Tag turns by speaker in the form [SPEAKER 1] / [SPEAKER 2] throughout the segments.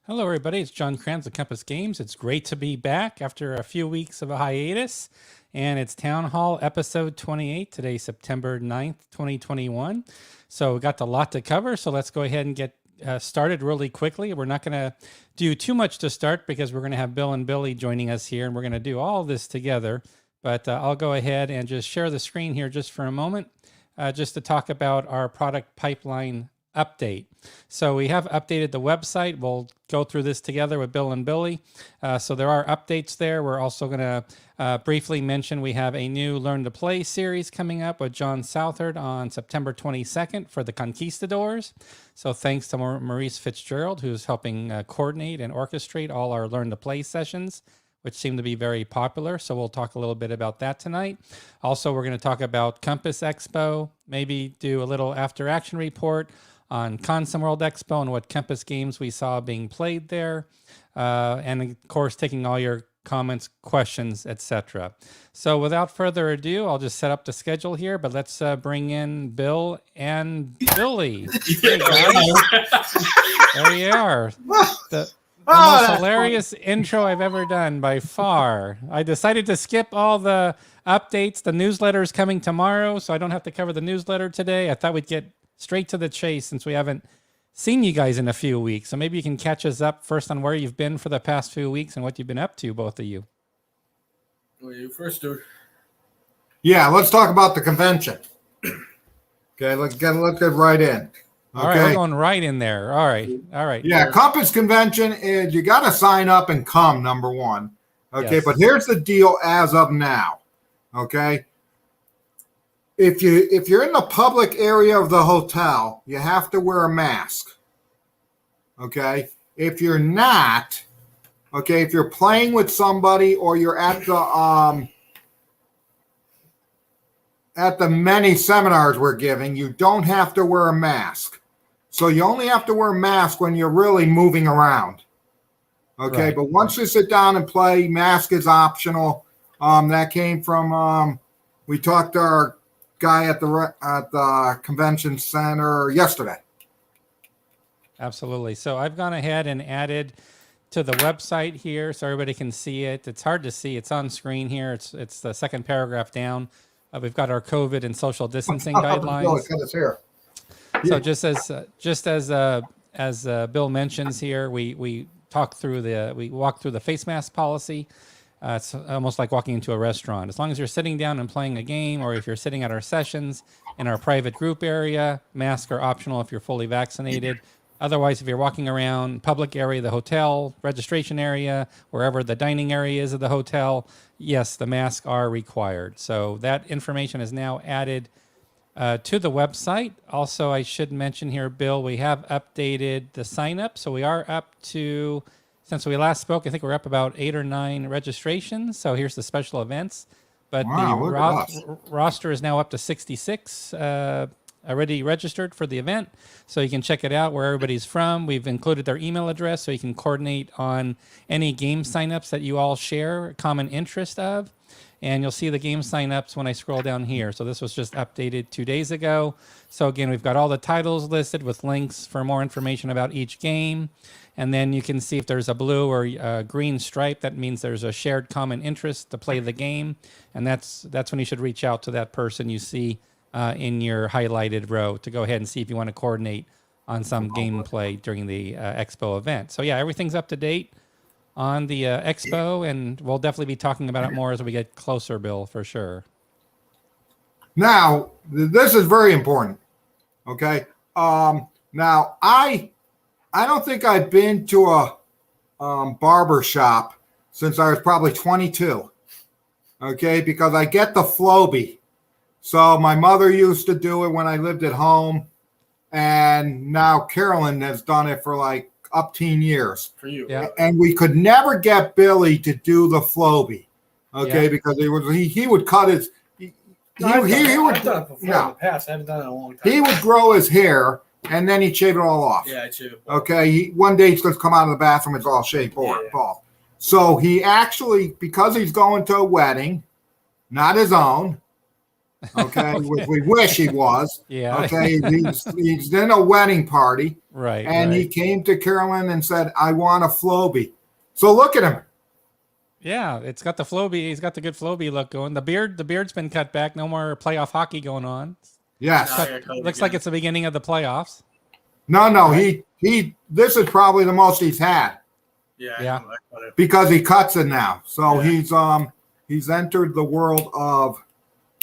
[SPEAKER 1] Hello, everybody. It's John Kranz of Compass Games. It's great to be back after a few weeks of a hiatus. And it's Town Hall episode 28, today, September 9th, 2021. So we got a lot to cover. So let's go ahead and get started really quickly. We're not going to do too much to start because we're going to have Bill and Billy joining us here. And we're going to do all this together. But I'll go ahead and just share the screen here just for a moment, just to talk about our product pipeline update. So we have updated the website. We'll go through this together with Bill and Billy. So there are updates there. We're also going to briefly mention we have a new Learn to Play series coming up with John Southard on September 22nd for the Conquistadors. So thanks to Maurice Fitzgerald, who's helping coordinate and orchestrate all our Learn to Play sessions, which seem to be very popular. So we'll talk a little bit about that tonight. Also, we're going to talk about Compass Expo, maybe do a little after action report on Consum World Expo and what Compass games we saw being played there. And of course, taking all your comments, questions, etc. So without further ado, I'll just set up the schedule here, but let's bring in Bill and Billy. Hey guys. There you are. The most hilarious intro I've ever done by far. I decided to skip all the updates. The newsletter is coming tomorrow, so I don't have to cover the newsletter today. I thought we'd get straight to the chase since we haven't seen you guys in a few weeks. So maybe you can catch us up first on where you've been for the past few weeks and what you've been up to, both of you.
[SPEAKER 2] Well, you first, dude.
[SPEAKER 3] Yeah, let's talk about the convention. Okay, let's get right in.
[SPEAKER 1] All right, we're going right in there. All right.
[SPEAKER 3] Yeah, Compass Convention is you got to sign up and come, number one. Okay,
[SPEAKER 1] yes.
[SPEAKER 3] But here's the deal as of now. Okay. If you're in the public area of the hotel, you have to wear a mask. Okay. If you're not, okay, if you're playing with somebody or you're at the many seminars we're giving, you don't have to wear a mask. So you only have to wear a mask when you're really moving around. Okay,
[SPEAKER 1] Right.
[SPEAKER 3] but once you sit down and play, mask is optional. That came from we talked to our guy at the convention center yesterday.
[SPEAKER 1] Absolutely. So I've gone ahead and added to the website here so everybody can see it. It's hard to see. It's on screen here. It's the second paragraph down. We've got our COVID and social distancing guidelines.
[SPEAKER 3] It's here.
[SPEAKER 1] So just as Bill mentions here, we walk through the face mask policy. It's almost like walking into a restaurant. As long as you're sitting down and playing a game, or if you're sitting at our sessions in our private group area, masks are optional if you're fully vaccinated. Otherwise, if you're walking around public area, the hotel, registration area, wherever the dining area is of the hotel, yes, the masks are required. So that information is now added to the website. Also, I should mention here, Bill, we have updated the sign up. So we are up to, since we last spoke, I think we're up about 8 or 9 registrations. So here's the special events. But
[SPEAKER 3] Wow,
[SPEAKER 1] the roster is now up to 66 already registered for the event. So you can check it out where everybody's from. We've included their email address so you can coordinate on any game signups that you all share a common interest of. And you'll see the game signups when I scroll down here. So this was just updated 2 days ago. So again, we've got all the titles listed with links for more information about each game. And then you can see if there's a blue or a green stripe, that means there's a shared common interest to play the game. And that's when you should reach out to that person you see in your highlighted row to go ahead and see if you want to coordinate on some gameplay during the Expo event. So yeah, everything's up to date on the Expo, and we'll definitely be talking about it more as we get closer, Bill, for sure.
[SPEAKER 3] Now, this is very important. Okay. Now I don't think I've been to a barber shop since I was probably 22. Okay, because I get the Flowbee. So my mother used to do it when I lived at home, and now Carolyn has done it for like up teen years.
[SPEAKER 2] For you.
[SPEAKER 1] Yeah.
[SPEAKER 3] And we could never get Billy to do the Flowbee. Okay,
[SPEAKER 1] Yeah.
[SPEAKER 3] because he would cut his he
[SPEAKER 2] I've
[SPEAKER 3] would
[SPEAKER 2] done it before in the past. I haven't done it in a long time.
[SPEAKER 3] he would grow his hair and then he'd shave it all off.
[SPEAKER 2] Yeah, I too.
[SPEAKER 3] Okay, one day he's going to come out of the bathroom, it's all shaved bald. So he actually, because he's going to a wedding, not his own, okay, which we wish he was.
[SPEAKER 1] Yeah.
[SPEAKER 3] Okay, he's in a wedding party,
[SPEAKER 1] Right.
[SPEAKER 3] and
[SPEAKER 1] right.
[SPEAKER 3] he came to Carolyn and said, "I want a Flowbee." So look at him.
[SPEAKER 1] Yeah, it's got the Flowbee. He's got the good Flowbee look going. The beard's been cut back. No more playoff hockey going on.
[SPEAKER 3] Yes.
[SPEAKER 1] Looks like it's the beginning of the playoffs.
[SPEAKER 3] No. He. This is probably the most he's had
[SPEAKER 2] Yeah.
[SPEAKER 1] Yeah.
[SPEAKER 2] I know, I cut it.
[SPEAKER 3] because he cuts it now. So
[SPEAKER 2] Yeah.
[SPEAKER 3] he's entered the world of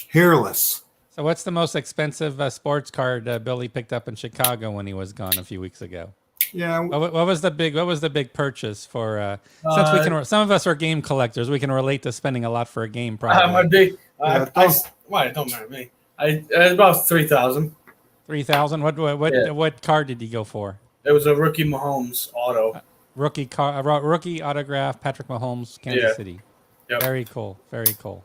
[SPEAKER 3] hairless.
[SPEAKER 1] So what's the most expensive sports card Billy picked up in Chicago when he was gone a few weeks ago?
[SPEAKER 3] Yeah.
[SPEAKER 1] What was the big purchase for? Since we can, some of us are game collectors, we can relate to spending a lot for a game. Probably
[SPEAKER 2] My big.
[SPEAKER 3] Yeah,
[SPEAKER 2] It don't matter to me. About 3,000.
[SPEAKER 1] 3,000. What card did he go for?
[SPEAKER 2] It was a rookie Mahomes auto.
[SPEAKER 1] Rookie autograph, Patrick Mahomes, Kansas City.
[SPEAKER 2] Yep.
[SPEAKER 1] Very cool. Very cool.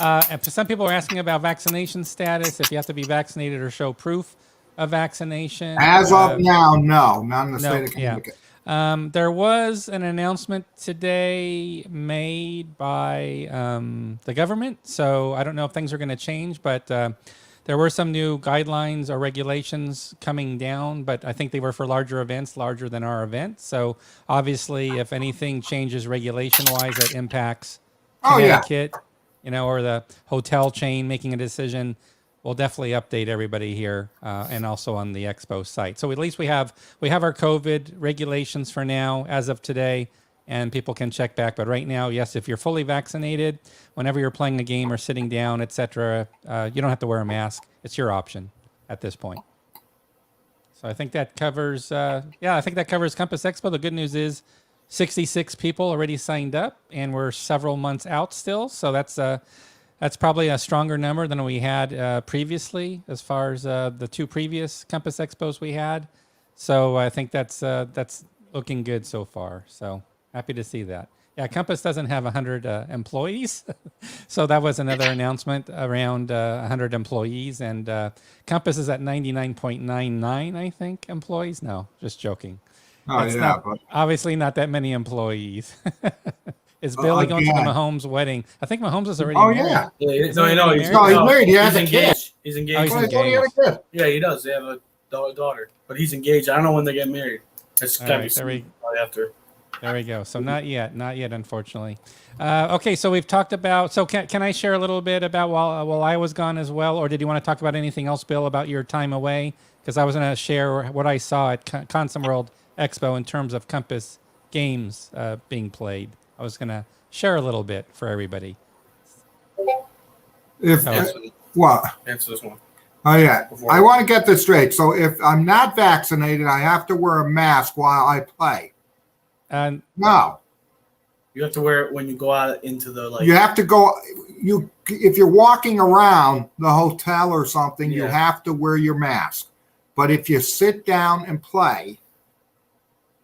[SPEAKER 1] And for some people are asking about vaccination status, if you have to be vaccinated or show proof of vaccination.
[SPEAKER 3] As of now, no, not in the state of
[SPEAKER 1] yeah.
[SPEAKER 3] Connecticut.
[SPEAKER 1] There was an announcement today made by the government, so I don't know if things are going to change, but there were some new guidelines or regulations coming down, but I think they were for larger events, larger than our event. So obviously, if anything changes regulation-wise that impacts Connecticut, or the hotel chain making a decision, we'll definitely update everybody here and also on the Expo site. So at least we have our COVID regulations for now as of today, and people can check back. But right now, yes, if you're fully vaccinated, whenever you're playing a game or sitting down, etc., you don't have to wear a mask. It's your option at this point. So I think that covers. I think that covers Compass Expo. The good news is 66 people already signed up, and we're several months out still. So that's That's probably a stronger number than we had previously, as far as the 2 previous Compass Expos we had. So I think that's looking good so far. So happy to see that. Yeah, Compass doesn't have 100 employees, so that was another announcement around 100 employees, and Compass is at 99.99, I think, employees. No, just joking.
[SPEAKER 3] Oh,
[SPEAKER 1] It's
[SPEAKER 3] yeah.
[SPEAKER 1] not,
[SPEAKER 3] But
[SPEAKER 1] obviously not that many employees. Is Billy going to the
[SPEAKER 3] again.
[SPEAKER 1] Mahomes wedding? I think Mahomes is already
[SPEAKER 3] Oh,
[SPEAKER 1] married.
[SPEAKER 3] yeah.
[SPEAKER 2] Yeah,
[SPEAKER 1] Isn't he
[SPEAKER 2] no,
[SPEAKER 1] already
[SPEAKER 2] he's,
[SPEAKER 1] married?
[SPEAKER 3] No, he's married. He has
[SPEAKER 2] he's
[SPEAKER 3] a kid.
[SPEAKER 2] engaged. He's engaged.
[SPEAKER 1] Oh, he's
[SPEAKER 3] I thought he had a kid.
[SPEAKER 2] Yeah, he does. They have a daughter, but he's engaged. I don't know when they get married. It's
[SPEAKER 1] All
[SPEAKER 2] gotta
[SPEAKER 1] right,
[SPEAKER 2] be
[SPEAKER 1] there we-
[SPEAKER 2] soon, probably after.
[SPEAKER 1] There we go. So not yet, unfortunately. Okay, so we've talked about. So can I share a little bit about while I was gone as well, or did you want to talk about anything else, Bill, about your time away? Because I was going to share what I saw at Consum World Expo in terms of Compass games being played. I was going to share a little bit for everybody.
[SPEAKER 3] If
[SPEAKER 2] Answer,
[SPEAKER 3] what?
[SPEAKER 2] answer this one.
[SPEAKER 3] Oh, yeah.
[SPEAKER 2] Before-
[SPEAKER 3] I want to get this straight. So if I'm not vaccinated, I have to wear a mask while I play. No.
[SPEAKER 2] You have to wear it when you go out into the
[SPEAKER 3] You have to go. If you're walking around the hotel or something, you
[SPEAKER 2] Yeah.
[SPEAKER 3] have to wear your mask. But if you sit down and play,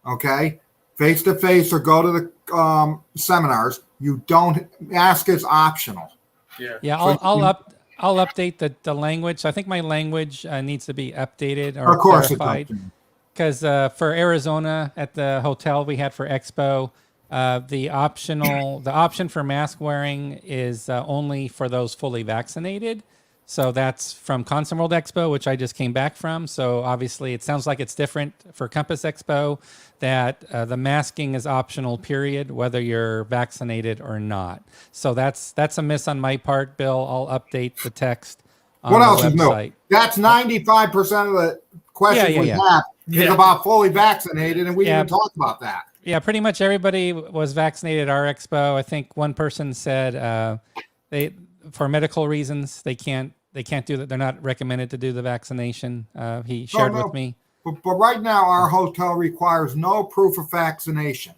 [SPEAKER 3] okay, face to face or go to the seminars, you don't. Mask is optional.
[SPEAKER 2] Yeah.
[SPEAKER 1] Yeah, I'll update the language. I think my language needs to be updated or
[SPEAKER 3] Of course,
[SPEAKER 1] clarified. Because for Arizona at the hotel we had for Expo, the option for mask wearing is only for those fully vaccinated. So that's from Consum World Expo, which I just came back from. So obviously, it sounds like it's different for Compass Expo. That the masking is optional, period, whether you're vaccinated or not. So that's a miss on my part, Bill. I'll update the text on
[SPEAKER 3] What
[SPEAKER 1] the
[SPEAKER 3] else is
[SPEAKER 1] website.
[SPEAKER 3] new? That's 95% of the questions we have is about fully vaccinated, and we didn't talk about that.
[SPEAKER 1] Yeah, pretty much everybody was vaccinated at our expo. I think one person said they, for medical reasons, they can't do that. They're not recommended to do the vaccination. He shared with me.
[SPEAKER 3] But right now, our hotel requires no proof of vaccination.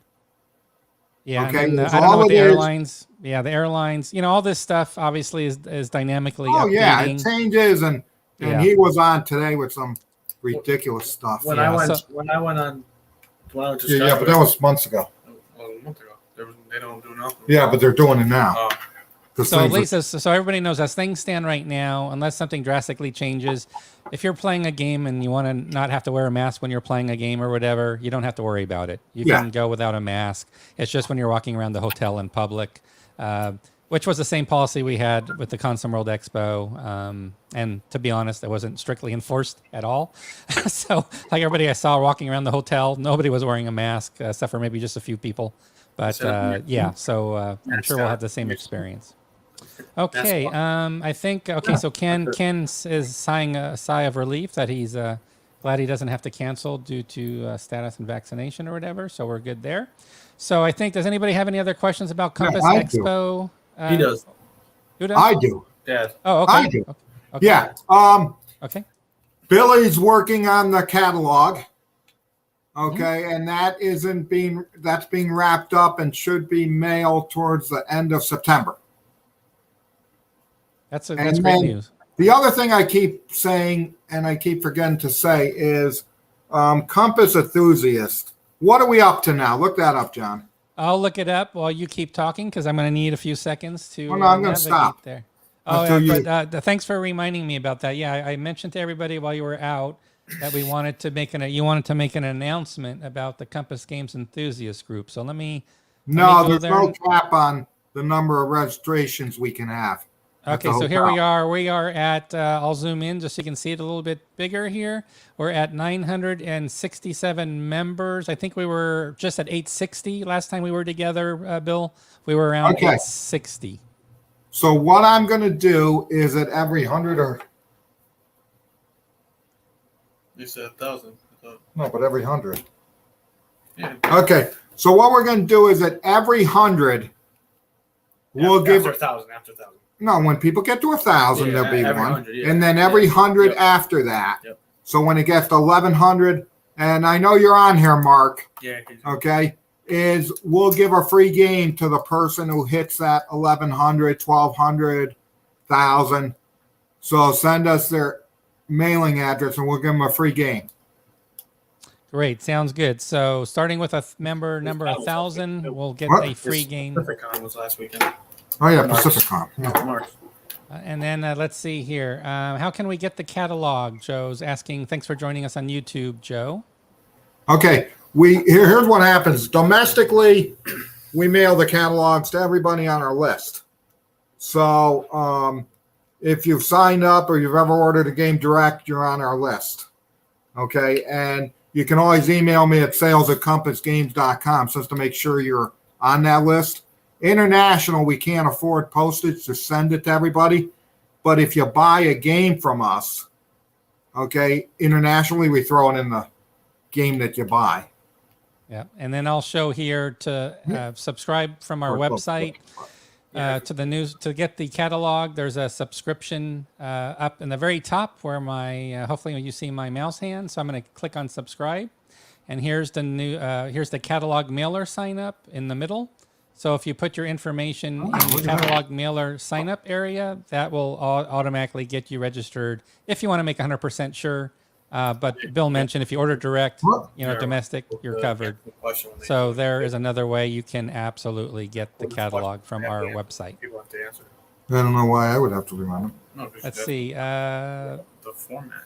[SPEAKER 1] Yeah,
[SPEAKER 3] okay.
[SPEAKER 1] And then I don't know what the airlines. Yeah, the airlines. All this stuff obviously is dynamically.
[SPEAKER 3] Oh
[SPEAKER 1] updating.
[SPEAKER 3] yeah, it changes, and he was on today with some ridiculous stuff.
[SPEAKER 2] When I went to
[SPEAKER 3] yeah, but that was months ago.
[SPEAKER 2] Well, a month ago. They don't do nothing.
[SPEAKER 3] Yeah, but they're doing it now.
[SPEAKER 2] Oh.
[SPEAKER 1] So at least so everybody knows, as things stand right now, unless something drastically changes, if you're playing a game and you want to not have to wear a mask when you're playing a game or whatever, you don't have to worry about it. You can go without a mask. It's just when you're walking around the hotel in public, which was the same policy we had with the Consum World Expo. And to be honest, it wasn't strictly enforced at all. So like everybody I saw walking around the hotel, nobody was wearing a mask except for maybe just a few people. But so I'm sure we'll have the same experience. Okay, I think, so Ken is sighing a sigh of relief that he's glad he doesn't have to cancel due to status and vaccination or whatever, so we're good there. So I think, does anybody have any other questions about Compass Expo?
[SPEAKER 2] He does.
[SPEAKER 1] Who does?
[SPEAKER 3] I do.
[SPEAKER 2] Yeah.
[SPEAKER 1] Oh, okay.
[SPEAKER 3] I do.
[SPEAKER 1] Okay.
[SPEAKER 3] Yeah.
[SPEAKER 1] Okay.
[SPEAKER 3] Billy's working on the catalog. Okay, and that's being wrapped up and should be mailed towards the end of September.
[SPEAKER 1] That's great news.
[SPEAKER 3] The other thing I keep saying, and I keep forgetting to say, is Compass Enthusiast. What are we up to now? Look that up, John.
[SPEAKER 1] I'll look it up while you keep talking, because I'm going to need a few seconds to.
[SPEAKER 3] Oh, no, I'm going to stop
[SPEAKER 1] there. Oh, yeah, but thanks for reminding me about that. Yeah, I mentioned to everybody while you were out that we wanted to make an announcement about the Compass Games Enthusiast group. So let me.
[SPEAKER 3] There's no cap on the number of registrations we can have.
[SPEAKER 1] Okay, so here we are. We are at, I'll zoom in just so you can see it a little bit bigger here. We're at 967 members. I think we were just at 860 last time we were together, Bill. We were around 860.
[SPEAKER 3] So what I'm going to do is at every 100 or...
[SPEAKER 2] You said 1,000.
[SPEAKER 3] No, but every 100.
[SPEAKER 2] Yeah.
[SPEAKER 3] Okay, so what we're going to do is at every 100, we'll give...
[SPEAKER 2] After 1,000.
[SPEAKER 3] No, when people get to 1,000, there'll be one.
[SPEAKER 2] 100,
[SPEAKER 3] and then every 100 after that.
[SPEAKER 2] Yep.
[SPEAKER 3] So when it gets to 1,100, and I know you're on here, Mark.
[SPEAKER 2] Yeah.
[SPEAKER 3] Okay, we'll give a free game to the person who hits that 1,100, 1,200, 1,000. So send us their mailing address and we'll give them a free game.
[SPEAKER 1] Great, sounds good. So starting with a member number 1,000, we'll get a free game.
[SPEAKER 2] PacificCon was last weekend.
[SPEAKER 3] Oh yeah,
[SPEAKER 2] March.
[SPEAKER 3] PacificCon. Yeah.
[SPEAKER 2] March.
[SPEAKER 1] And then let's see here. How can we get the catalog? Joe's asking. Thanks for joining us on YouTube, Joe.
[SPEAKER 3] Okay, here's what happens. Domestically, we mail the catalogs to everybody on our list. So if you've signed up or you've ever ordered a game direct, you're on our list. Okay, and you can always email me at sales@compassgames.com just to make sure you're on that list. International, we can't afford postage to send it to everybody. But if you buy a game from us, okay, internationally, we throw it in the game that you buy.
[SPEAKER 1] Yeah, and then I'll show here to subscribe from our website to the news to get the catalog. There's a subscription up in the very top where my hopefully you see my mouse hand. So I'm going to click on subscribe, and here's the new here's the catalog mailer sign up in the middle. So if you put your information in the catalog mailer sign up area, that will automatically get you registered if you want to make 100% sure. But Bill mentioned if you order direct, domestic, you're covered. So there is another way you can absolutely get the catalog from our website.
[SPEAKER 2] People have to answer.
[SPEAKER 3] I don't know why I would have to remember.
[SPEAKER 2] No,
[SPEAKER 1] Let's see.
[SPEAKER 2] The format.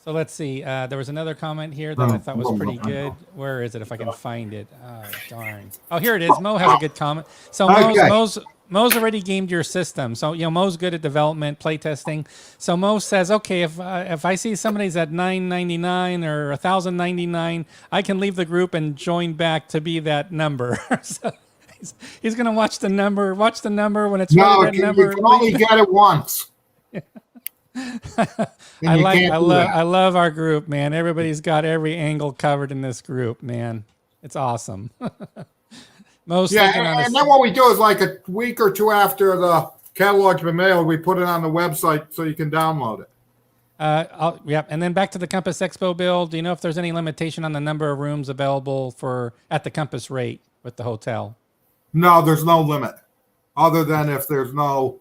[SPEAKER 1] So let's see. There was another comment here that I thought was pretty good. Where is it? If I can find it. Oh, darn. Oh, here it is. Mo has a good comment. So Mo's already gamed your system. So, Mo's good at development, playtesting. So Mo says, okay, if I see somebody's at $9.99 or $1,099, I can leave the group and join back to be that number. So he's going to watch the number when it's ready, that number.
[SPEAKER 3] You can only get it once.
[SPEAKER 1] I love our group, man. Everybody's got every angle covered in this group, man. It's awesome. And
[SPEAKER 3] then what we do is like a week or two after the catalog's been mailed, we put it on the website so you can download it.
[SPEAKER 1] And then back to the Compass Expo, Bill. Do you know if there's any limitation on the number of rooms available at the Compass rate with the hotel?
[SPEAKER 3] No, there's no limit, other than if there's no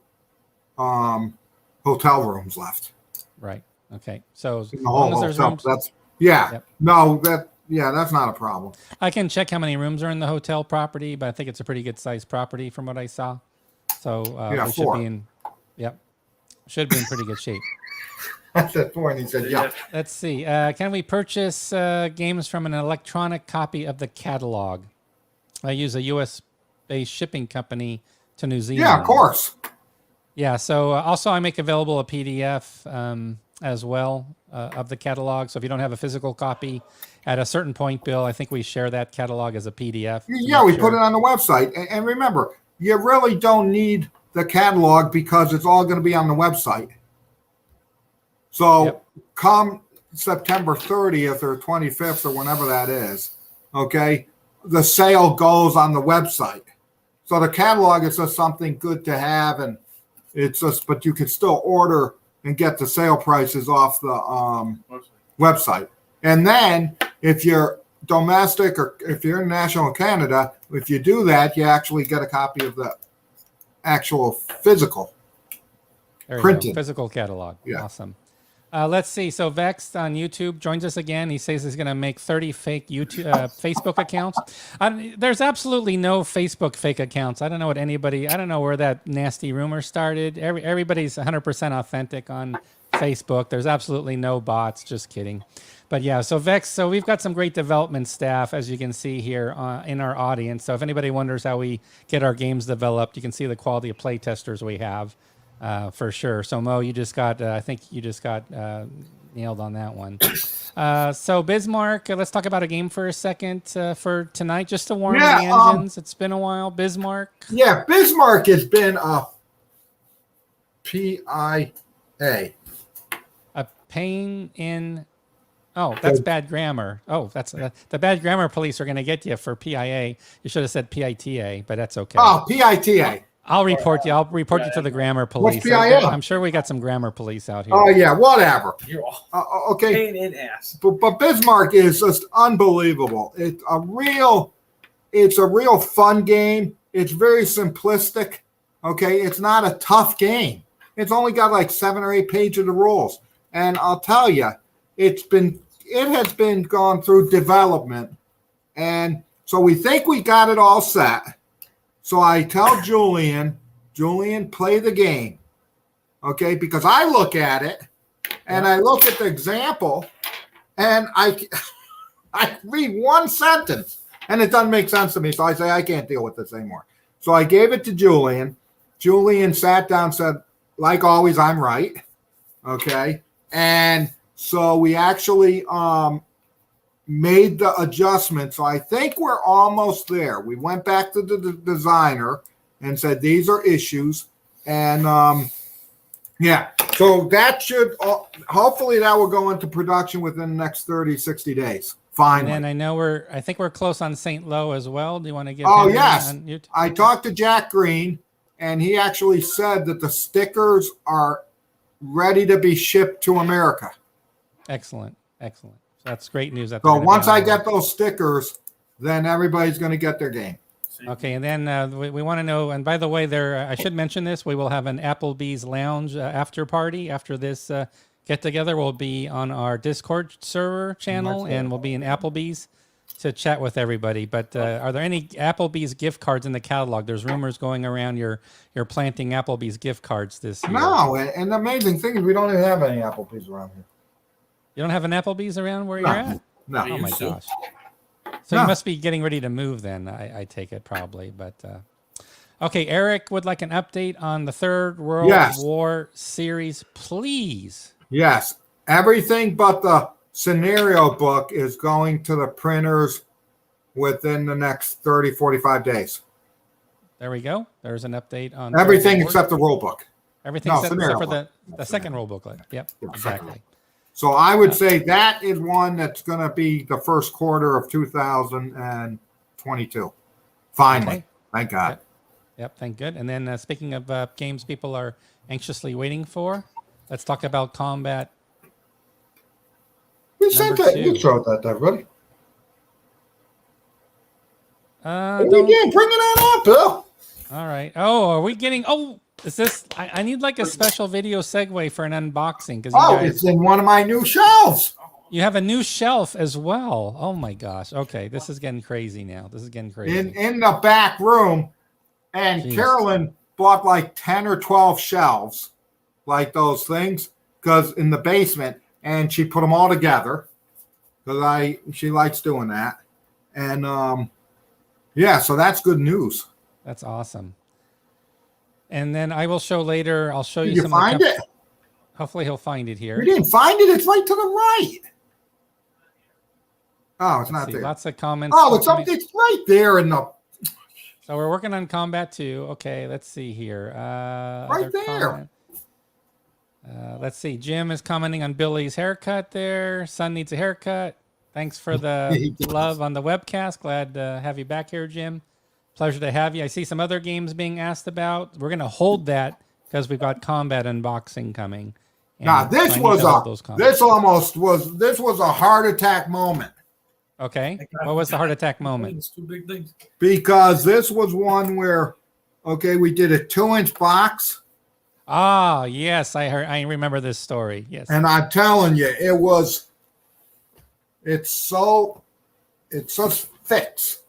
[SPEAKER 3] hotel rooms left.
[SPEAKER 1] Right. Okay. So as
[SPEAKER 3] in the whole
[SPEAKER 1] long as there's
[SPEAKER 3] hotel,
[SPEAKER 1] rooms,
[SPEAKER 3] that's not a problem.
[SPEAKER 1] I can check how many rooms are in the hotel property, but I think it's a pretty good sized property from what I saw. So we should be in pretty good shape.
[SPEAKER 3] That's the point. He said, yeah.
[SPEAKER 1] Let's see. Can we purchase games from an electronic copy of the catalog? I use a U.S.-based shipping company to New Zealand.
[SPEAKER 3] Yeah, of course.
[SPEAKER 1] Yeah. So also I make available a PDF as well of the catalog. So if you don't have a physical copy, at a certain point, Bill, I think we share that catalog as a PDF.
[SPEAKER 3] Yeah, we put it on the website. And remember, you really don't need the catalog because it's all going to be on the website. So come September 30th or 25th or whenever that is, okay, the sale goes on the website. So the catalog is just something good to have, and but you can still order and get the sale prices off the website. And then if you're domestic or if you're international in Canada, if you do that, you actually get a copy of the actual physical printed
[SPEAKER 1] physical catalog.
[SPEAKER 3] Yeah.
[SPEAKER 1] Awesome. Let's see. So Vex on YouTube joins us again. He says he's going to make 30 fake Facebook accounts. There's absolutely no Facebook fake accounts. I don't know where that nasty rumor started. Everybody's 100% authentic on Facebook. There's absolutely no bots. Just kidding. But yeah, so Vex, so we've got some great development staff, as you can see here in our audience. So if anybody wonders how we get our games developed, you can see the quality of play testers we have. For sure. So Mo, I think you just got nailed on that one. So Bismarck, let's talk about a game for a second for tonight, just to warm the engines. It's been a while. Bismarck.
[SPEAKER 3] Yeah, Bismarck has been a PIA.
[SPEAKER 1] A pain in. Oh, that's bad grammar. Oh, that's the bad grammar police are going to get you for PIA. You should have said PITA, but that's okay.
[SPEAKER 3] Oh, PITA.
[SPEAKER 1] I'll report you. I'll report you to the grammar police.
[SPEAKER 3] What's PIA?
[SPEAKER 1] I'm sure we got some grammar police out here.
[SPEAKER 3] Oh yeah, whatever.
[SPEAKER 2] You're all
[SPEAKER 3] okay.
[SPEAKER 2] pain in ass.
[SPEAKER 3] But Bismarck is just unbelievable. It's a real fun game. It's very simplistic. Okay, it's not a tough game. It's only got like 7 or 8 pages of the rules, and I'll tell you, it has been gone through development, and so we think we got it all set. So I tell Julian, play the game, okay? Because I look at it, and I look at the example, and I read one sentence, and it doesn't make sense to me. So I say, I can't deal with this anymore. So I gave it to Julian. Julian sat down, said, like always, I'm right. Okay. And so we actually made the adjustment. So I think we're almost there. We went back to the designer and said, these are issues. And yeah, so that should, hopefully that will go into production within the next 30, 60 days. Finally.
[SPEAKER 1] And I know I think we're close on St. Lo as well. Do you want to give?
[SPEAKER 3] Oh, yes. I talked to Jack Green, and he actually said that the stickers are ready to be shipped to America.
[SPEAKER 1] Excellent. So that's great news.
[SPEAKER 3] So once I get those stickers, then everybody's going to get their game.
[SPEAKER 1] Okay, and then we want to know, and by the way, I should mention this, we will have an Applebee's Lounge after party after this get-together. We'll be on our Discord server channel, and we'll be in Applebee's to chat with everybody. But are there any Applebee's gift cards in the catalog? There's rumors going around you're planting Applebee's gift cards this year.
[SPEAKER 3] No, and the amazing thing is we don't even have any Applebee's around here.
[SPEAKER 1] You don't have an Applebee's around where you're at?
[SPEAKER 3] No.
[SPEAKER 1] Oh, my gosh. So you must be getting ready to move then, I take it probably. But okay, Eric would like an update on the Third World War series, please.
[SPEAKER 3] Yes. Everything but the scenario book is going to the printers within the next 30, 45 days.
[SPEAKER 1] There we go. There's an update on
[SPEAKER 3] everything except the rule book.
[SPEAKER 1] Everything except for the second rule booklet. Yep, exactly.
[SPEAKER 3] So I would say that is one that's going to be the first quarter of 2022. Finally. Okay. Thank God.
[SPEAKER 1] Yep, thank good. And then speaking of games people are anxiously waiting for, let's talk about Combat.
[SPEAKER 3] We sent that. You showed that to everybody. Bring it on up, Bill.
[SPEAKER 1] All right. Oh, are we getting... Oh, is this... I need like a special video segue for an unboxing.
[SPEAKER 3] It's in one of my new shelves.
[SPEAKER 1] You have a new shelf as well. Oh, my gosh. Okay, this is getting crazy now.
[SPEAKER 3] In the back room, and jeez. Carolyn bought like 10 or 12 shelves, like those things, because in the basement, and she put them all together, because she likes doing that. And, yeah, so that's good news.
[SPEAKER 1] That's awesome. And then I will show later. I'll show you
[SPEAKER 3] some. Did you find it?
[SPEAKER 1] Hopefully he'll find it here.
[SPEAKER 3] You didn't find it? It's right to the right. Oh, it's not there.
[SPEAKER 1] Lots of comments.
[SPEAKER 3] Oh, it's right there in the.
[SPEAKER 1] So we're working on Combat 2. Okay, let's see here.
[SPEAKER 3] Right there.
[SPEAKER 1] Let's see. Jim is commenting on Billy's haircut there. Son needs a haircut. Thanks for the love on the webcast. Glad to have you back here, Jim. Pleasure to have you. I see some other games being asked about. We're going to hold that because we've got Combat unboxing coming.
[SPEAKER 3] Now, this was a heart attack moment.
[SPEAKER 1] Okay. What was the heart attack moment?
[SPEAKER 2] It's two big things.
[SPEAKER 3] Because this was one where, okay, we did a 2-inch box.
[SPEAKER 1] Ah, yes, I remember this story. Yes.
[SPEAKER 3] And I'm telling you, it just fits.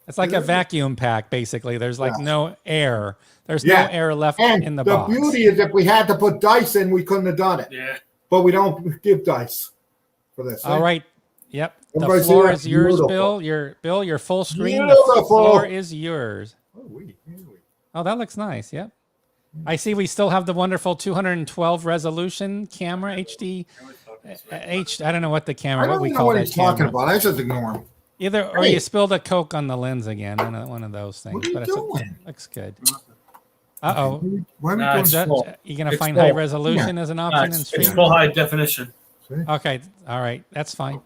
[SPEAKER 1] It's like a vacuum pack, basically. There's like no air. There's no air left in the box.
[SPEAKER 3] The beauty is if we had to put dice in, we couldn't have done it.
[SPEAKER 2] Yeah.
[SPEAKER 3] But we don't give dice for this.
[SPEAKER 1] All right. Yep.
[SPEAKER 3] Everybody
[SPEAKER 1] the floor is yours,
[SPEAKER 3] beautiful.
[SPEAKER 1] Bill. Your full screen.
[SPEAKER 3] Beautiful.
[SPEAKER 1] The floor is yours. Oh, that looks nice. Yep. I see we still have the wonderful 212 resolution camera, HD. I don't know what the camera.
[SPEAKER 3] I don't know what he's talking about. I just ignore him.
[SPEAKER 1] Either or you spilled a Coke on the lens again. One of those things.
[SPEAKER 3] What are you doing?
[SPEAKER 1] Looks good. Uh-oh. You going to find
[SPEAKER 2] full.
[SPEAKER 1] high resolution as an option in streaming?
[SPEAKER 2] It's full high definition.
[SPEAKER 1] Okay. All right. That's fine.